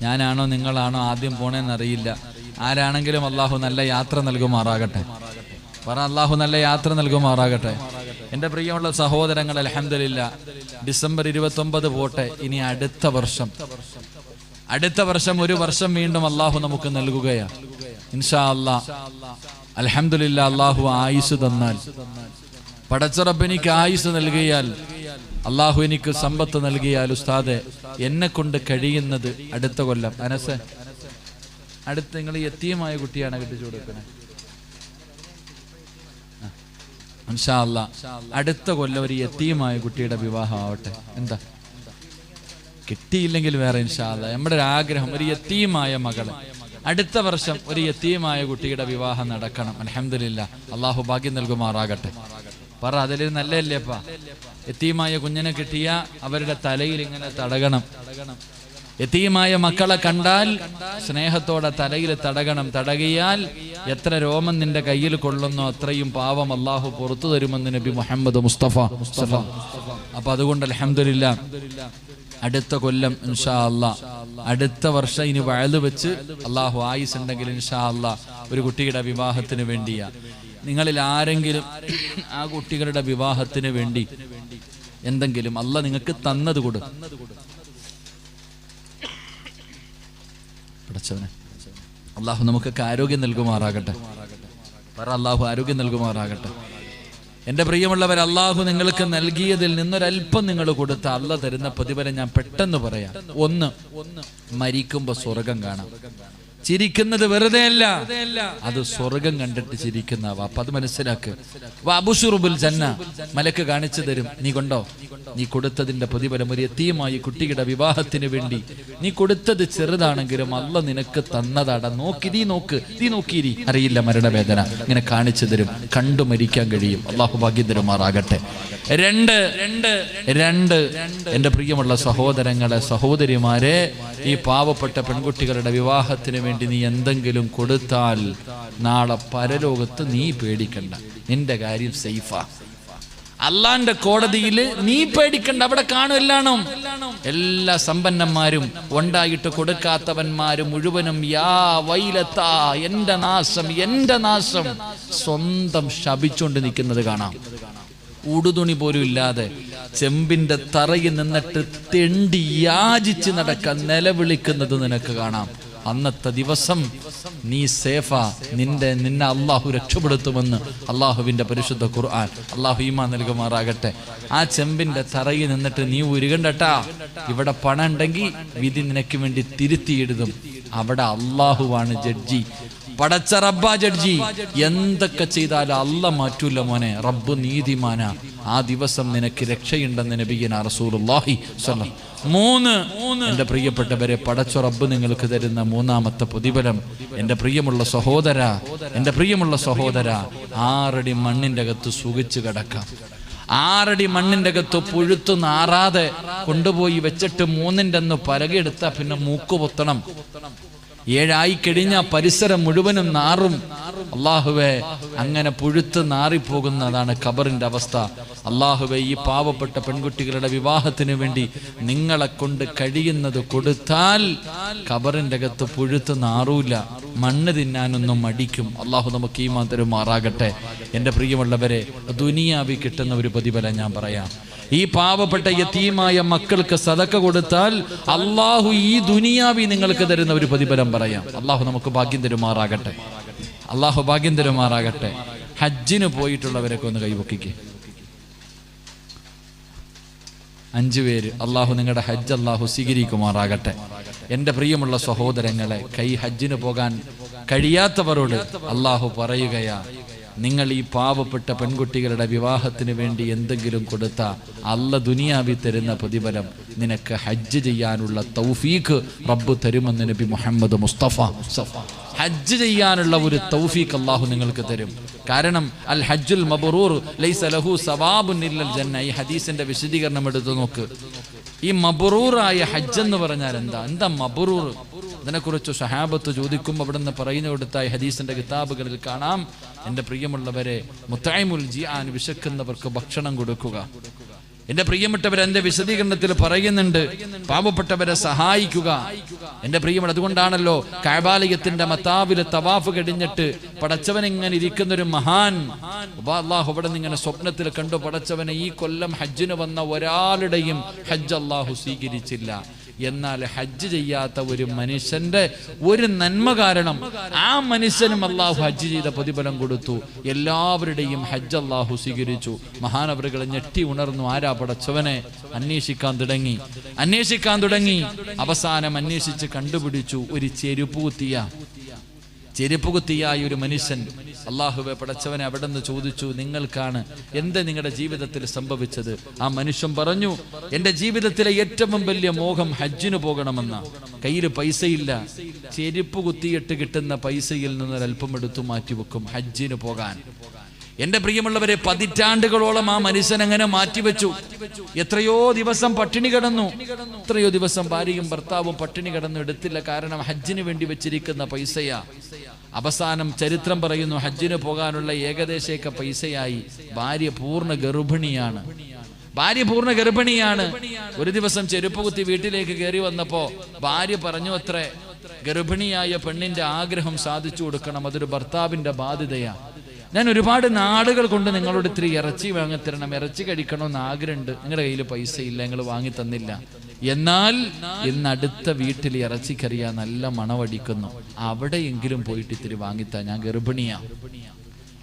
ഞാനാണോ നിങ്ങളാണോ ആദ്യം പോണേന്നറിയില്ല. ആരാണെങ്കിലും അല്ലാഹു നല്ല യാത്ര നൽകുമാറാകട്ടെ. അല്ലാഹു നല്ല യാത്ര നൽകുമാറാകട്ടെ. എൻ്റെ പ്രിയമുള്ള സഹോദരങ്ങൾ, അൽഹംദുലില്ലാ ഡിസംബർ 29 പോട്ടെ. ഇനി അടുത്ത വർഷം 1 വർഷം വീണ്ടും അല്ലാഹു നമുക്ക് നൽകുകയാ ഇൻഷാ അല്ലാഹ്. അൽഹംദുലില്ലാ അല്ലാഹു ആയുസ് തന്നാൽ, പടച്ചറബ് എനിക്ക് ആയുസ് നൽകിയാൽ, അല്ലാഹു എനിക്ക് സമ്പത്ത് നൽകിയാൽ, ഉസ്താദെ എന്നെ കൊണ്ട് കഴിയുന്നത് അടുത്ത കൊല്ലം അനസ് അടുത്ത് നിങ്ങൾ യതീമായ കുട്ടിയാണ് കെട്ടിച്ചു കൊടുക്കുന്നത്. ഇൻഷാ അല്ലാഹ് അടുത്ത കൊല്ലം ഒരു യതീമായ കുട്ടിയുടെ വിവാഹം ആവട്ടെ. എന്താ കിട്ടിയില്ലെങ്കിൽ വേറെ ഇൻഷാ അല്ലാഹ് നമ്മുടെ ഒരു ആഗ്രഹം, ഒരു യതീമായ മകള് അടുത്ത വർഷം ഒരു യതീമായ കുട്ടിയുടെ വിവാഹം നടക്കണം. അൽഹംദുലില്ലാ അല്ലാഹു ഭാഗ്യം നൽകുമാറാകട്ടെ. അതിൽ നല്ലല്ലേപ്പാ, യതീമായ കുഞ്ഞിനെ കിട്ടിയ അവരുടെ തലയിൽ ഇങ്ങനെ തടകണം. യതീമായ മക്കളെ കണ്ടാൽ സ്നേഹത്തോടെ തലയിൽ തടകണം. തടകിയാൽ എത്ര രോമം നിന്റെ കയ്യിൽ കൊള്ളുന്നോ അത്രയും പാവം അല്ലാഹു പുറത്തു തരുമെന്ന് നബി മുഹമ്മദ് മുസ്തഫ. അപ്പൊ അതുകൊണ്ട് അൽഹംദുലില്ലാ അടുത്ത കൊല്ലം ഇൻഷാ അല്ലാഹ്, അടുത്ത വർഷം ഇനി വഅദ് വെച്ച് അല്ലാഹു ആയുസ് ഉണ്ടെങ്കിൽ ഇൻഷാ അല്ലാഹ് ഒരു കുട്ടിയുടെ വിവാഹത്തിന് വേണ്ടിയാ. നിങ്ങളിൽ ആരെങ്കിലും ആ കുട്ടികളുടെ വിവാഹത്തിന് വേണ്ടി എന്തെങ്കിലും അല്ലാഹ് നിങ്ങൾക്ക് തന്നത് കൊടു. അല്ലാഹു നമുക്കൊക്കെ ആരോഗ്യം നൽകുമാറാകട്ടെ. അല്ലാഹു ആരോഗ്യം നൽകുമാറാകട്ടെ. എൻ്റെ പ്രിയമുള്ളവർ, അല്ലാഹു നിങ്ങൾക്ക് നൽകിയതിൽ നിന്നൊരൽപ്പം നിങ്ങൾ കൊടുത്ത അല്ലാഹ് തരുന്ന പ്രതിഫലം ഞാൻ പെട്ടെന്ന് പറയാം. 1, മരിക്കുമ്പോ സ്വർഗം കാണാം. ചിരിക്കുന്നത് വെറുതെ അല്ല, അത് സ്വർഗം കണ്ടിട്ട് ചിരിക്കുന്ന. അപ്പൊ അത് മനസ്സിലാക്ക്. വഅബ്ശുറുബിൽ ജന്ന, മലക്ക് കാണിച്ചു തരും. നീ കൊണ്ടോ, നീ കൊടുത്തതിന്റെ പ്രതിഫലം. ഒരു യതീമായ കുട്ടിയുടെ വിവാഹത്തിന് വേണ്ടി നീ കൊടുത്തത് ചെറുതാണെങ്കിലും അല്ലാഹ് നിനക്ക് തന്നതാടാ. നീ നോക്കിയിരി, അറിയില്ല മരണവേദന. ഇങ്ങനെ കാണിച്ചു തരും, കണ്ടു മരിക്കാൻ കഴിയും. അല്ലാഹു ഭാഗ്യം തരുമാറാകട്ടെ. 2 എൻ്റെ പ്രിയമുള്ള സഹോദരങ്ങളെ, സഹോദരിമാരെ, ഈ പാവപ്പെട്ട പെൺകുട്ടികളുടെ വിവാഹത്തിന് വേണ്ടി നീ എന്തെങ്കിലും കൊടുത്താൽ നാളെ പരലോകത്ത് നീ പേടിക്കണ്ട, നിന്റെ കാര്യം സേഫാ. അള്ളാന്റെ കോടതിയിൽ നീ പേടിക്കണ്ട, അവിടെ കാണും എല്ലാണും. എല്ലാ സമ്പന്നന്മാരും ഉണ്ടായിട്ട് കൊടുക്കാത്തവന്മാരും മുഴുവനും യാ വൈലത്താ, എന്റെ നാശം സ്വന്തം ശപിച്ചുകൊണ്ട് നിൽക്കുന്നത് കാണാം. ഉടുതുണി പോലും ഇല്ലാതെ ചെമ്പിന്റെ തറയിൽ നിന്നിട്ട് തെണ്ടി യാചിച്ച് നടക്കാൻ നിലവിളിക്കുന്നത് നിനക്ക് കാണാം. അന്നത്തെ ദിവസം നീ സേഫാ, നിന്നെ അള്ളാഹു രക്ഷപ്പെടുത്തുമെന്ന് അള്ളാഹുവിന്റെ പരിശുദ്ധ ഖുർആൻ. അള്ളാഹു ഈമാൻ നൽകുമാറാകട്ടെ. ആ ചെമ്പിന്റെ തറയിൽ നിന്നിട്ട് നീ ഉരുകണ്ടട്ടാ. ഇവിടെ പണം ഉണ്ടെങ്കിൽ വിധി നിനക്ക് വേണ്ടി തിരുത്തി എഴുതും. അവിടെ അള്ളാഹുവാണ് ജഡ്ജി, പടച്ച റബ്ബാ ജഡ്ജി. എന്തൊക്കെ ചെയ്താലും അല്ല മാറ്റൂല മോനെ, റബ്ബ് നീതിമാനാ. ആ ദിവസം നിനക്ക് രക്ഷയുണ്ടെന്ന് നബിയനാ റസൂലുള്ളാഹി സ്വല്ലല്ലാഹു. 3 എൻ്റെ പ്രിയപ്പെട്ടവരെ, പടച്ച റബ്ബ് നിങ്ങൾക്ക് തരുന്ന മൂന്നാമത്തെ പ്രതിഫലം, എൻ്റെ പ്രിയമുള്ള സഹോദര, 6 അടി മണ്ണിൻ്റെ അകത്ത് സുഖിച്ച് കിടക്കാം. 6 അടി മണ്ണിൻ്റെ അകത്ത് പുഴുത്തു നാറാതെ കൊണ്ടുപോയി വെച്ചിട്ട് 3ൻ്റെ അന്ന് പലകെടുത്താൽ പിന്നെ മൂക്ക് പൊത്തണം. 7 ആയി കഴിഞ്ഞ പരിസരം മുഴുവനും നാറും. അള്ളാഹുവേ, അങ്ങനെ പുഴുത്ത് നാറിപ്പോകുന്നതാണ് ഖബറിന്റെ അവസ്ഥ. അള്ളാഹുവേ, ഈ പാവപ്പെട്ട പെൺകുട്ടികളുടെ വിവാഹത്തിന് വേണ്ടി നിങ്ങളെ കൊണ്ട് കഴിയുന്നത് കൊടുത്താൽ ഖബറിന്റെ അകത്ത് പുഴുത്ത് നാറൂല, മണ്ണ് തിന്നാനൊന്നും മടിക്കും. അള്ളാഹു നമുക്ക് ഈ മാതരുമാറാകട്ടെ. എൻ്റെ പ്രിയമുള്ളവരെ, ദുനിയാവി കിട്ടുന്ന ഒരു പ്രതിഫലം ഞാൻ പറയാം. ഈ പാവപ്പെട്ട യതീമായ മക്കൾക്ക് സദക്ക കൊടുത്താൽ അള്ളാഹു ഈ ദുനിയാവി നിങ്ങൾക്ക് തരുന്ന ഒരു പ്രതിഫലം പറയാം. അള്ളാഹു നമുക്ക് ഭാഗ്യം തരുമാറാകട്ടെ. അള്ളാഹു ഭാഗ്യം തരുമാറാകട്ടെ. ഹജ്ജിന് പോയിട്ടുള്ളവരൊക്കെ ഒന്ന് കൈവക്കിക്ക്. 5 പേര്. അള്ളാഹു നിങ്ങളുടെ ഹജ്ജ് അള്ളാഹു സ്വീകരിക്കുമാറാകട്ടെ. എൻ്റെ പ്രിയമുള്ള സഹോദരങ്ങളെ, ഹജ്ജിന് പോകാൻ കഴിയാത്തവരോട് അള്ളാഹു പറയുകയാ, നിങ്ങൾ ഈ പാവപ്പെട്ട പെൺകുട്ടികളുടെ വിവാഹത്തിന് വേണ്ടി എന്തെങ്കിലും കൊടുത്താൽ അല്ല ദുനിയാവി തരുന്ന പ്രതിഫലം നിനക്ക് ഹജ്ജ് ചെയ്യാനുള്ള തൗഫീഖ് റബ്ബ് തരുമെന്ന് നബി മുഹമ്മദ് മുസ്തഫ. ഹജ്ജ് ചെയ്യാനുള്ള ഒരു തൗഫീഖ് അല്ലാഹു നിങ്ങൾക്ക് തരും. കാരണം അൽ ഹജ്ജുൽ മബ്റൂർ ലൈസ ലഹു സവാബുൻ ഇല്ലൽ ജന്ന. ഈ ഹദീസിന്റെ വിശദീകരണം എടുത്തു നോക്ക്. ഈ മബ്റൂറായ ഹജ്ജ് എന്ന് പറഞ്ഞാൽ എന്താ മബ്റൂർ? അതിനെക്കുറിച്ച് സഹാബത്ത് ചോദിക്കുമ്പോൾ അവിടെ നിന്ന് പറയുന്ന കൊടുത്തായി ഹദീസിന്റെ കിതാബുകളിൽ കാണാം. എൻ്റെ പ്രിയമുള്ളവരെ, മുത്തൈമുൽ ജിആൻ, വിശക്കുന്നവർക്ക് ഭക്ഷണം കൊടുക്കുക. എൻ്റെ പ്രിയപ്പെട്ടവരെ, എൻ്റെ വിശദീകരണത്തിൽ പറയുന്നുണ്ട് പാവപ്പെട്ടവരെ സഹായിക്കുക. എൻ്റെ പ്രിയമുള്ള, അതുകൊണ്ടാണല്ലോ കഅബാലയത്തിന്റെ മതാബിൽ തവാഫ് കഴിഞ്ഞിട്ട് പടച്ചവൻ ഇങ്ങനെ ഇരിക്കുന്നൊരു മഹാൻ അല്ലാഹു അവിടെ നിന്ന് ഇങ്ങനെ സ്വപ്നത്തിൽ കണ്ടു, പടച്ചവനെ ഈ കൊല്ലം ഹജ്ജിന് വന്ന ഒരാളുടെയും ഹജ്ജ് അല്ലാഹു സ്വീകരിച്ചില്ല. എന്നാൽ ഹജ്ജ് ചെയ്യാത്ത ഒരു മനുഷ്യന്റെ ഒരു നന്മ കാരണം ആ മനുഷ്യനും അല്ലാഹു ഹജ്ജ് ചെയ്ത പ്രതിഫലം കൊടുത്തു. എല്ലാവരുടെയും ഹജ്ജ് അല്ലാഹു സ്വീകരിച്ചു. മഹാനവറുകൾ ഞെട്ടി ഉണർന്നു. ആരാ പടച്ചവനെ? അന്വേഷിക്കാൻ തുടങ്ങി. അവസാനം അന്വേഷിച്ച് കണ്ടുപിടിച്ചു ഒരു ചെരുപ്പ് കുത്തിയായ ഒരു മനുഷ്യൻ. അല്ലാഹുവേ, പടച്ചവനെ അവിടെ നിന്ന് ചോദിച്ചു, നിങ്ങൾക്കാണ് എന്ത് നിങ്ങളുടെ ജീവിതത്തിൽ സംഭവിച്ചത്? ആ മനുഷ്യൻ പറഞ്ഞു, എൻ്റെ ജീവിതത്തിലെ ഏറ്റവും വലിയ മോഹം ഹജ്ജിന് പോകണമെന്ന. കയ്യിൽ പൈസയില്ല, ചെരുപ്പ് കുത്തിയിട്ട് കിട്ടുന്ന പൈസയിൽ നിന്ന് അല്പം എടുത്തു മാറ്റിവെക്കും ഹജ്ജിന് പോകാൻ. എൻ്റെ പ്രിയമുള്ളവരെ, 10 പതിറ്റാണ്ടുകളോളം ആ മനുഷ്യൻ അങ്ങനെ മാറ്റിവെച്ചു. എത്രയോ ദിവസം പട്ടിണി കിടന്നു, എത്രയോ ദിവസം ഭാര്യയും ഭർത്താവും പട്ടിണി കിടന്നു, എടുത്തില്ല. കാരണം ഹജ്ജിന് വേണ്ടി വെച്ചിരിക്കുന്ന പൈസയാ. അവസാനം ചരിത്രം പറയുന്നു, ഹജ്ജിന് പോകാനുള്ള ഏകദേശമൊക്കെ പൈസയായി. ഭാര്യ പൂർണ്ണ ഗർഭിണിയാണ്. ഒരു ദിവസം ചെരുപ്പ് കുത്തി വീട്ടിലേക്ക് കയറി വന്നപ്പോ ഭാര്യ പറഞ്ഞു അത്രേ, ഗർഭിണിയായ പെണ്ണിന്റെ ആഗ്രഹം സാധിച്ചു കൊടുക്കണം, അതൊരു ഭർത്താവിന്റെ ബാധ്യതയാ. ഞാൻ ഒരുപാട് നാടുകൾ കൊണ്ട് നിങ്ങളോട് ഇത്തിരി ഇറച്ചി വാങ്ങിത്തരണം, ഇറച്ചി കഴിക്കണമെന്ന് ആഗ്രഹമുണ്ട്, നിങ്ങളുടെ കയ്യിൽ പൈസ ഇല്ല, നിങ്ങൾ വാങ്ങി തന്നില്ല. എന്നാൽ ഇന്ന് അടുത്ത വീട്ടിൽ ഇറച്ചിക്കറിയാ നല്ല മണവടിക്കുന്നു, അവിടെയെങ്കിലും പോയിട്ട് ഇത്തിരി വാങ്ങിത്താ, ഞാൻ ഗർഭിണിയാ.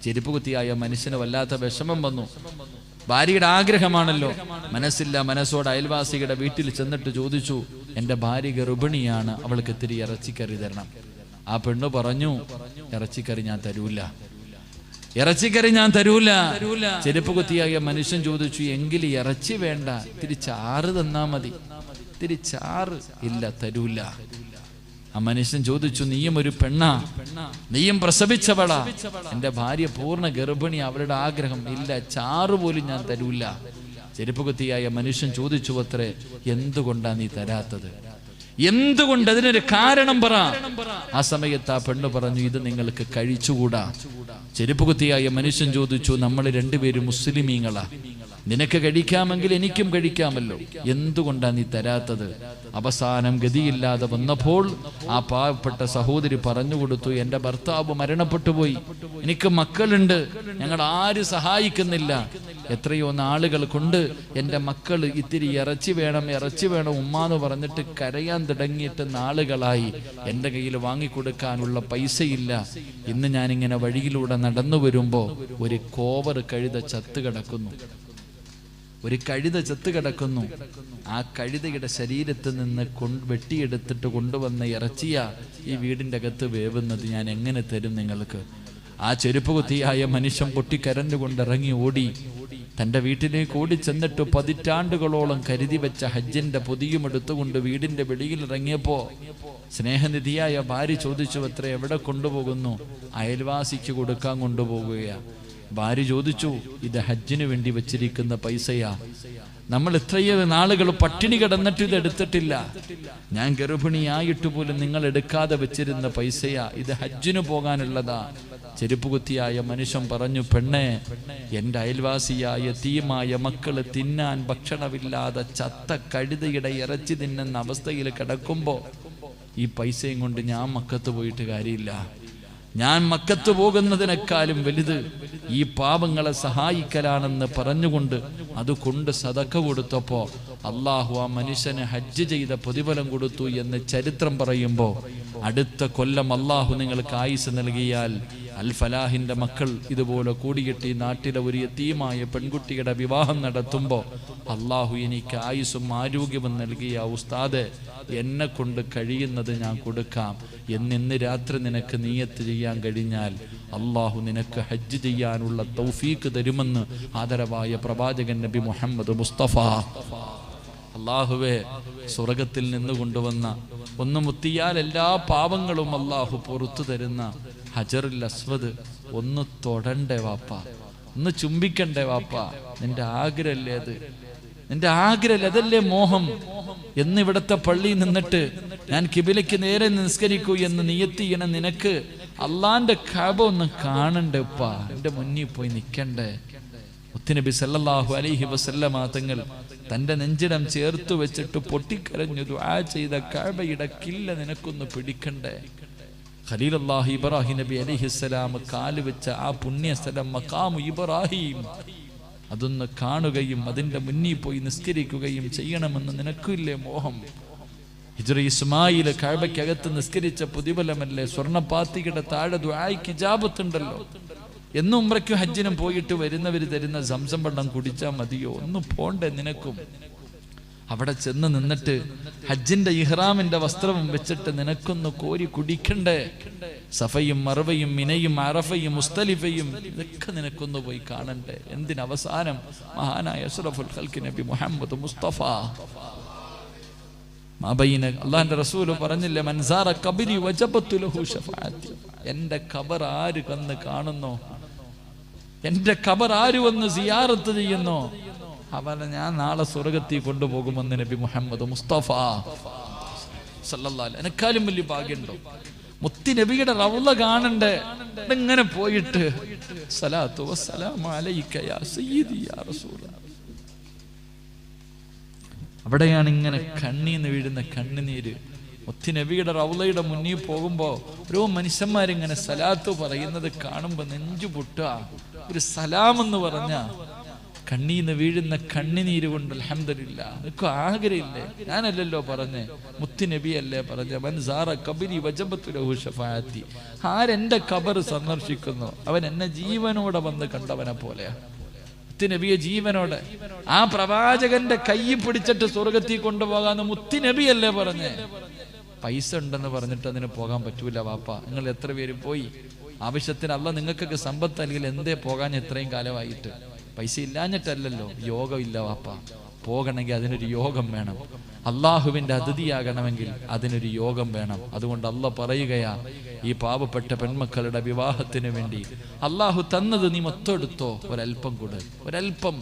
ചെരുപ്പ് കുത്തിയായ മനുഷ്യന് വല്ലാത്ത വിഷമം വന്നു. ഭാര്യയുടെ ആഗ്രഹമാണല്ലോ, മനസ്സില്ല. മനസ്സോട് അയൽവാസിയുടെ വീട്ടിൽ ചെന്നിട്ട് ചോദിച്ചു, എൻ്റെ ഭാര്യ ഗർഭിണിയാണ്, അവൾക്ക് ഇത്തിരി ഇറച്ചിക്കറി തരണം. ആ പെണ്ണ് പറഞ്ഞു, ഇറച്ചിക്കറി ഞാൻ തരൂല. ചെരുപ്പ് കുത്തിയായ മനുഷ്യൻ ചോദിച്ചു, എങ്കിൽ ഇറച്ചി വേണ്ട, ഇത്തിരി ചാറ് തന്നാ മതി. ഇത്തിരി ചാറ് ഇല്ല, തരൂല. ആ മനുഷ്യൻ ചോദിച്ചു, നീയും ഒരു പെണ്ണാ, നീയും പ്രസവിച്ചവളാ? എൻ്റെ ഭാര്യ പൂർണ്ണ ഗർഭിണി, അവരുടെ ആഗ്രഹം ഇല്ല, ചാറ് പോലും ഞാൻ തരൂല. ചെരുപ്പ് കുത്തിയായ മനുഷ്യൻ ചോദിച്ചു അത്രേ, എന്തുകൊണ്ടാ നീ തരാത്തത്? എന്തുകൊണ്ട്? അതിനൊരു കാരണം പറ. ആ സമയത്ത് ആ പെണ്ണ് പറഞ്ഞു, ഇത് നിങ്ങൾക്ക് കഴിച്ചുകൂടാ. ചെരുപ്പ് കുത്തിയായ മനുഷ്യൻ ചോദിച്ചു, നമ്മൾ രണ്ടുപേരും മുസ്ലിമീങ്ങളാ, നിനക്ക് കഴിക്കാമെങ്കിൽ എനിക്കും കഴിക്കാമല്ലോ, എന്തുകൊണ്ടാ നീ തരാത്തത്? അവസാനം ഗതിയില്ലാതെ വന്നപ്പോൾ ആ പാവപ്പെട്ട സഹോദരി പറഞ്ഞു കൊടുത്തു, എൻ്റെ ഭർത്താവ് മരണപ്പെട്ടു പോയി, എനിക്ക് മക്കളുണ്ട്, ഞങ്ങൾ ആരും സഹായിക്കുന്നില്ല, എത്രയോ നാളുകൾ കൊണ്ട് എൻ്റെ മക്കൾ ഇത്തിരി ഇറച്ചി വേണം ഉമ്മാന്ന് പറഞ്ഞിട്ട് കരയാൻ തുടങ്ങിയിട്ട് നാളുകളായി. എൻ്റെ കയ്യിൽ വാങ്ങിക്കൊടുക്കാനുള്ള പൈസയില്ല. ഇന്ന് ഞാനിങ്ങനെ വഴിയിലൂടെ നടന്നു വരുമ്പോൾ ഒരു കോവർ കഴുത ചത്ത് കിടക്കുന്നു. ആ കഴുതയുടെ ശരീരത്തിൽ നിന്ന് വെട്ടിയെടുത്തിട്ട് കൊണ്ടുവന്ന ഇറച്ചിയ ഈ വീടിൻ്റെ അകത്ത് വേവുന്നത്. ഞാൻ എങ്ങനെ തരും നിങ്ങൾക്ക്? ആ ചെരുപ്പ് കുത്തിയായ മനുഷ്യൻ പൊട്ടിക്കരഞ്ഞുകൊണ്ട് ഇറങ്ങി ഓടി തൻ്റെ വീട്ടിലേക്ക് ഓടി ചെന്നിട്ട് 10 പതിറ്റാണ്ടുകളോളം കരുതി വെച്ച ഹജ്ജിന്റെ പൊതിയും എടുത്തുകൊണ്ട് വീടിന്റെ വെളിയിൽ ഇറങ്ങിയപ്പോ സ്നേഹനിധിയായ ഭാര്യ ചോദിച്ചു, അത്ര എവിടെ കൊണ്ടുപോകുന്നു? അയൽവാസിക്ക് കൊടുക്കാൻ കൊണ്ടുപോകുകയാണ്. ഭാര്യ ചോദിച്ചു, ഇത് ഹജ്ജിന് വേണ്ടി വെച്ചിരിക്കുന്ന പൈസയാ. നമ്മൾ ഇത്രയോ നാളുകൾ പട്ടിണി കിടന്നിട്ട് ഇത് എടുത്തിട്ടില്ല. ഞാൻ ഗർഭിണിയായിട്ട് പോലും നിങ്ങൾ എടുക്കാതെ വെച്ചിരുന്ന പൈസയാ, ഇത് ഹജ്ജിന് പോകാനുള്ളതാ. ചെരുപ്പ് കുത്തിയായ മനുഷ്യൻ പറഞ്ഞു, പെണ്ണെ, എൻ്റെ അയൽവാസിയായ യതീമായ മക്കള് തിന്നാൻ ഭക്ഷണമില്ലാതെ ചത്ത കഴുതയുടെ ഇറച്ചി തിന്നുന്ന അവസ്ഥയിൽ കിടക്കുമ്പോ ഈ പൈസയും കൊണ്ട് ഞാൻ മക്കത്ത് പോയിട്ട് കാര്യമില്ല. ഞാൻ മക്കത്ത് പോകുന്നതിനേക്കാളും വലുത് ഈ പാവങ്ങളെ സഹായിക്കലാണെന്ന് പറഞ്ഞുകൊണ്ട് അതുകൊണ്ട് സദക്ക കൊടുത്തപ്പോ അള്ളാഹു ആ മനുഷ്യന് ഹജ്ജ് ചെയ്ത പ്രതിഫലം കൊടുത്തു എന്ന് ചരിത്രം പറയുമ്പോൾ അടുത്ത കൊല്ലം അള്ളാഹു നിങ്ങൾക്ക് ആയുസ് നൽകിയാൽ അൽ ഫലാഹിന്റെ മക്കൾ ഇതുപോലെ കൂടിയിട്ട് ഈ നാട്ടിലെ ഒരു യതീമായ പെൺകുട്ടിയുടെ വിവാഹം നടത്തുമ്പോൾ അള്ളാഹു എനിക്ക് ആയുസ്സും ആരോഗ്യവും നൽകിയ ഉസ്താദ്, എന്നെ കൊണ്ട് കഴിയുന്നത് ഞാൻ കൊടുക്കാം എന്നിന്ന് രാത്രി നിനക്ക് നിയ്യത്ത് ചെയ്യാൻ കഴിഞ്ഞാൽ അള്ളാഹു നിനക്ക് ഹജ്ജ് ചെയ്യാനുള്ള തൗഫീക്ക് തരുമെന്ന് ആദരവായ പ്രവാചകൻ നബി മുഹമ്മദ് മുസ്തഫ. അള്ളാഹുവേ, സ്വർഗത്തിൽ നിന്ന് കൊണ്ടുവന്ന ഒന്ന് മുത്തിയാൽ എല്ലാ പാപങ്ങളും അള്ളാഹു പുറത്തു തരുന്ന ഹജറുൽ അസ്വദ് ഒന്ന് തൊടണ്ടേ വാപ്പ, ഒന്ന് ചുംബിക്കണ്ടേ വാപ്പ. നിന്റെ ആഗ്രഹല്ലേ അത്? നിന്റെ ആഗ്രഹം അതല്ലേ മോഹം? എന്നിവിടത്തെ പള്ളിയിൽ നിന്നിട്ട് ഞാൻ കിബിലയ്ക്ക് നേരെ നിസ്കരിക്കൂ എന്ന് നിയത്ത് ചെയ്യണം. നിനക്ക് അള്ളാന്റെ കഅബ ഒന്ന് കാണണ്ടേ ഉപ്പ, എന്റെ മുന്നിൽ പോയി നിൽക്കണ്ടേ? മുത്തുനബി സല്ലല്ലാഹു അലൈഹി വസല്ലമ തങ്ങൾ തന്റെ നെഞ്ചിടം ചേർത്ത് വെച്ചിട്ട് പൊട്ടിക്കരഞ്ഞു ദുആ ചെയ്ത കഅബയുടെ കില്ല നിനക്കൊന്ന് പിടിക്കണ്ടേ? ഖലീലുല്ലാഹി ഇബ്രാഹിം നബി അലൈഹിസ്സലാം കാല് വെച്ച ആ പുണ്യസ്ഥലം മഖാമു ഇബ്രാഹിം, അതൊന്ന് കാണുകയും അതിന്റെ മുന്നിൽ പോയി നിസ്കരിക്കുകയും ചെയ്യണമെന്ന് നിനക്കില്ലേ മോഹം? ഹിജ്റ ഇസ്മായിൽ കഅബയ്ക്കകത്ത് നിസ്കരിച്ച പ്രതിഫലമല്ലേ? സ്വർണ്ണപാത്തിയുടെ താഴെ ദുആയ്ക്ക് ഇജാബത്തുണ്ടല്ലോ. എന്നും ഉംറയ്ക്കും ഹജ്ജിനും പോയിട്ട് വരുന്നവര് തരുന്ന സംസം വെള്ളം കുടിച്ചാൽ മതിയോ? ഒന്ന് പോണ്ടേ നിനക്കും? അവിടെ ചെന്ന് നിന്നിട്ട് ഹജ്ജിന്റെ ഇഹ്റാമിന്റെ വസ്ത്രവും വെച്ചിട്ട് നിനക്കൊന്ന് കോരി കുടിക്കണ്ടേ? സഫയും മർവയും മിനയും അറഫയും മുസ്തലിഫയും ഇതൊക്കെ നിനക്കൊന്ന് പോയി കാണണ്ടേ? എന്തിനവസാനം മഹാനായ അഷ്റഫുൽ ഖൽഖ് നബി മുഹമ്മദ് മുസ്തഫ മാബൈന അല്ലാഹുവിന്റെ റസൂൽ പറഞ്ഞില്ലേ, മൻസാറ ഖബരി വജബത്തു ലഹു ശഫാഅത്തി. എൻ്റെ ഖബർ ആര് കന്ന് കാണുന്നോ, എൻ്റെ ഖബർ ആര് വന്ന് സിയാറത്ത് ചെയ്യുന്നോ, അവനെ ഞാൻ നാളെ സ്വർഗത്തിൽ കൊണ്ടുപോകുമെന്ന് നബി മുഹമ്മദ് മുസ്തഫ സല്ലല്ലാഹു അലൈഹി. എന്നെക്കാളും വലിയ ഭാഗ്യമുണ്ടോ? മുത്തി നബിയുടെ റൗള കാണണ്ടേ? ഇങ്ങനെ പോയിട്ട് സലാത്തു വസ്സലാമു അലൈക യാ സയ്യിദി യാ റസൂല. അവിടെയാണ് ഇങ്ങനെ കണ്ണീന്ന് വീഴുന്ന കണ്ണുനീര്. മുത്തി നബിയുടെ റൗളയുടെ മുന്നിൽ പോകുമ്പോ ഓരോ മനുഷ്യന്മാരിങ്ങനെ സലാത്ത് പറയുന്നത് കാണുമ്പോ നെഞ്ചു പൊട്ടുക. ഒരു സലാം എന്ന് പറഞ്ഞ കണ്ണീന്ന് വീഴുന്ന കണ്ണുനീര് കൊണ്ട് അൽഹംദുലില്ലാഹ്. നിനക്ക് ആഗ്രഹമില്ലേ? ഞാനല്ലല്ലോ പറഞ്ഞേ, മുത്തി നബിയല്ലേ പറഞ്ഞ മൻസാറ ഖബരി വജബത്തു ലഹു ശഫാഅത്തി. ആരെന്റെ ഖബർ സന്ദർശിക്കുന്നു അവൻ എന്നെ ജീവനോടെ വന്ന് കണ്ടവനെ പോലെയാ. മുത്തി നബിയെ ജീവനോടെ ആ പ്രവാചകന്റെ കൈ പിടിച്ചിട്ട് സ്വർഗത്തിൽ കൊണ്ടുപോകാന്ന് മുത്തി നബിയല്ലേ പറഞ്ഞേ. പൈസ ഉണ്ടെന്ന് പറഞ്ഞിട്ട് അതിന് പോകാൻ പറ്റൂല വാപ്പ. നിങ്ങൾ എത്ര പേര് പോയി? ആവശ്യത്തിന് അല്ല നിങ്ങൾക്കൊക്കെ സമ്പത്ത് അല്ലെങ്കിൽ എന്തേ പോകാൻ എത്രയും കാലമായിട്ട്? പൈസ ഇല്ലാഞ്ഞിട്ടല്ലല്ലോ, യോഗം ഇല്ല വാപ്പ. പോകണമെങ്കിൽ അതിനൊരു യോഗം വേണം. അള്ളാഹുവിന്റെ അതിഥിയാകണമെങ്കിൽ അതിനൊരു യോഗം വേണം. അതുകൊണ്ട് അള്ളാഹ് പറയുകയാ, ഈ പാവപ്പെട്ട പെൺമക്കളുടെ വിവാഹത്തിന് വേണ്ടി അള്ളാഹു തന്നത് നീ മൊത്തം എടുത്തോ, ഒരൽപ്പം കൂടെ, ഒരൽപ്പം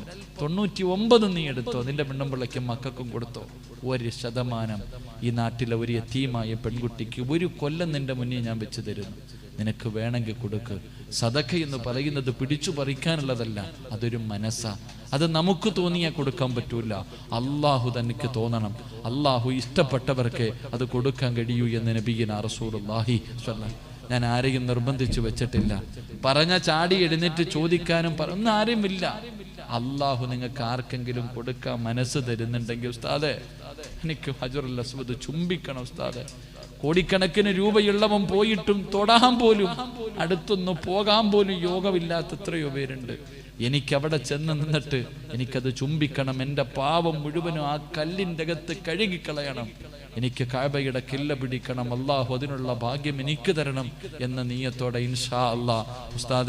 99 നീ എടുത്തോ, നിന്റെ പെണ്ണുമ്പിള്ളയ്ക്കും മക്കൾക്കും കൊടുത്തോ. 1% ഈ നാട്ടിലെ ഒരു യതീമായ പെൺകുട്ടിക്ക് 1 കൊല്ലം നിന്റെ മുന്നിൽ ഞാൻ വെച്ച് തരുന്നു. നിനക്ക് വേണമെങ്കിൽ കൊടുക്ക്. സദഖ എന്ന് പറയുന്നത് പിടിച്ചു പറിക്കാനുള്ളതല്ല, അതൊരു മനസ്സാ. അത് നമുക്ക് തോന്നിയാൽ കൊടുക്കാൻ പറ്റൂല, അള്ളാഹു തനിക്ക് തോന്നണം. അള്ളാഹു ഇഷ്ടപ്പെട്ടവർക്ക് അത് കൊടുക്കാൻ കഴിയൂ എന്ന് നബിയിന റസൂലുള്ളാഹി സ്വല്ലല്ലാഹു. ഞാൻ ആരെയും നിർബന്ധിച്ചു വെച്ചിട്ടില്ല. പറഞ്ഞ ചാടി എഴുന്നേറ്റ് ചോദിക്കാനും ഒന്നും ആരും ഇല്ല. അള്ളാഹു നിങ്ങൾക്ക് ആർക്കെങ്കിലും കൊടുക്കാൻ മനസ്സ് തരുന്നുണ്ടെങ്കിൽ ഉസ്താദെ, എനിക്ക് ഹജറുൽ അസ്വദ് ചുംബിക്കണം ഉസ്താദെ. കോടിക്കണക്കിന് രൂപയുള്ളവൻ പോയിട്ടും തൊടാൻ പോലും, അടുത്തൊന്ന് പോകാൻ പോലും യോഗമില്ലാത്ത എത്രയോ പേരുണ്ട്. എനിക്കവിടെ ചെന്ന് നിന്നിട്ട് എനിക്കത് ചുംബിക്കണം. എൻ്റെ പാവം മുഴുവനും ആ കല്ലിൻ്റെ അകത്ത് കഴുകിക്കളയണം. എനിക്ക് കഅബയുടെ കില്ല പിടിക്കണം. അല്ലാഹു അതിനുള്ള ഭാഗ്യം എനിക്ക് തരണം എന്ന നിയ്യത്തോടെ ഇൻഷാ അല്ലാഹ് ഉസ്താദ്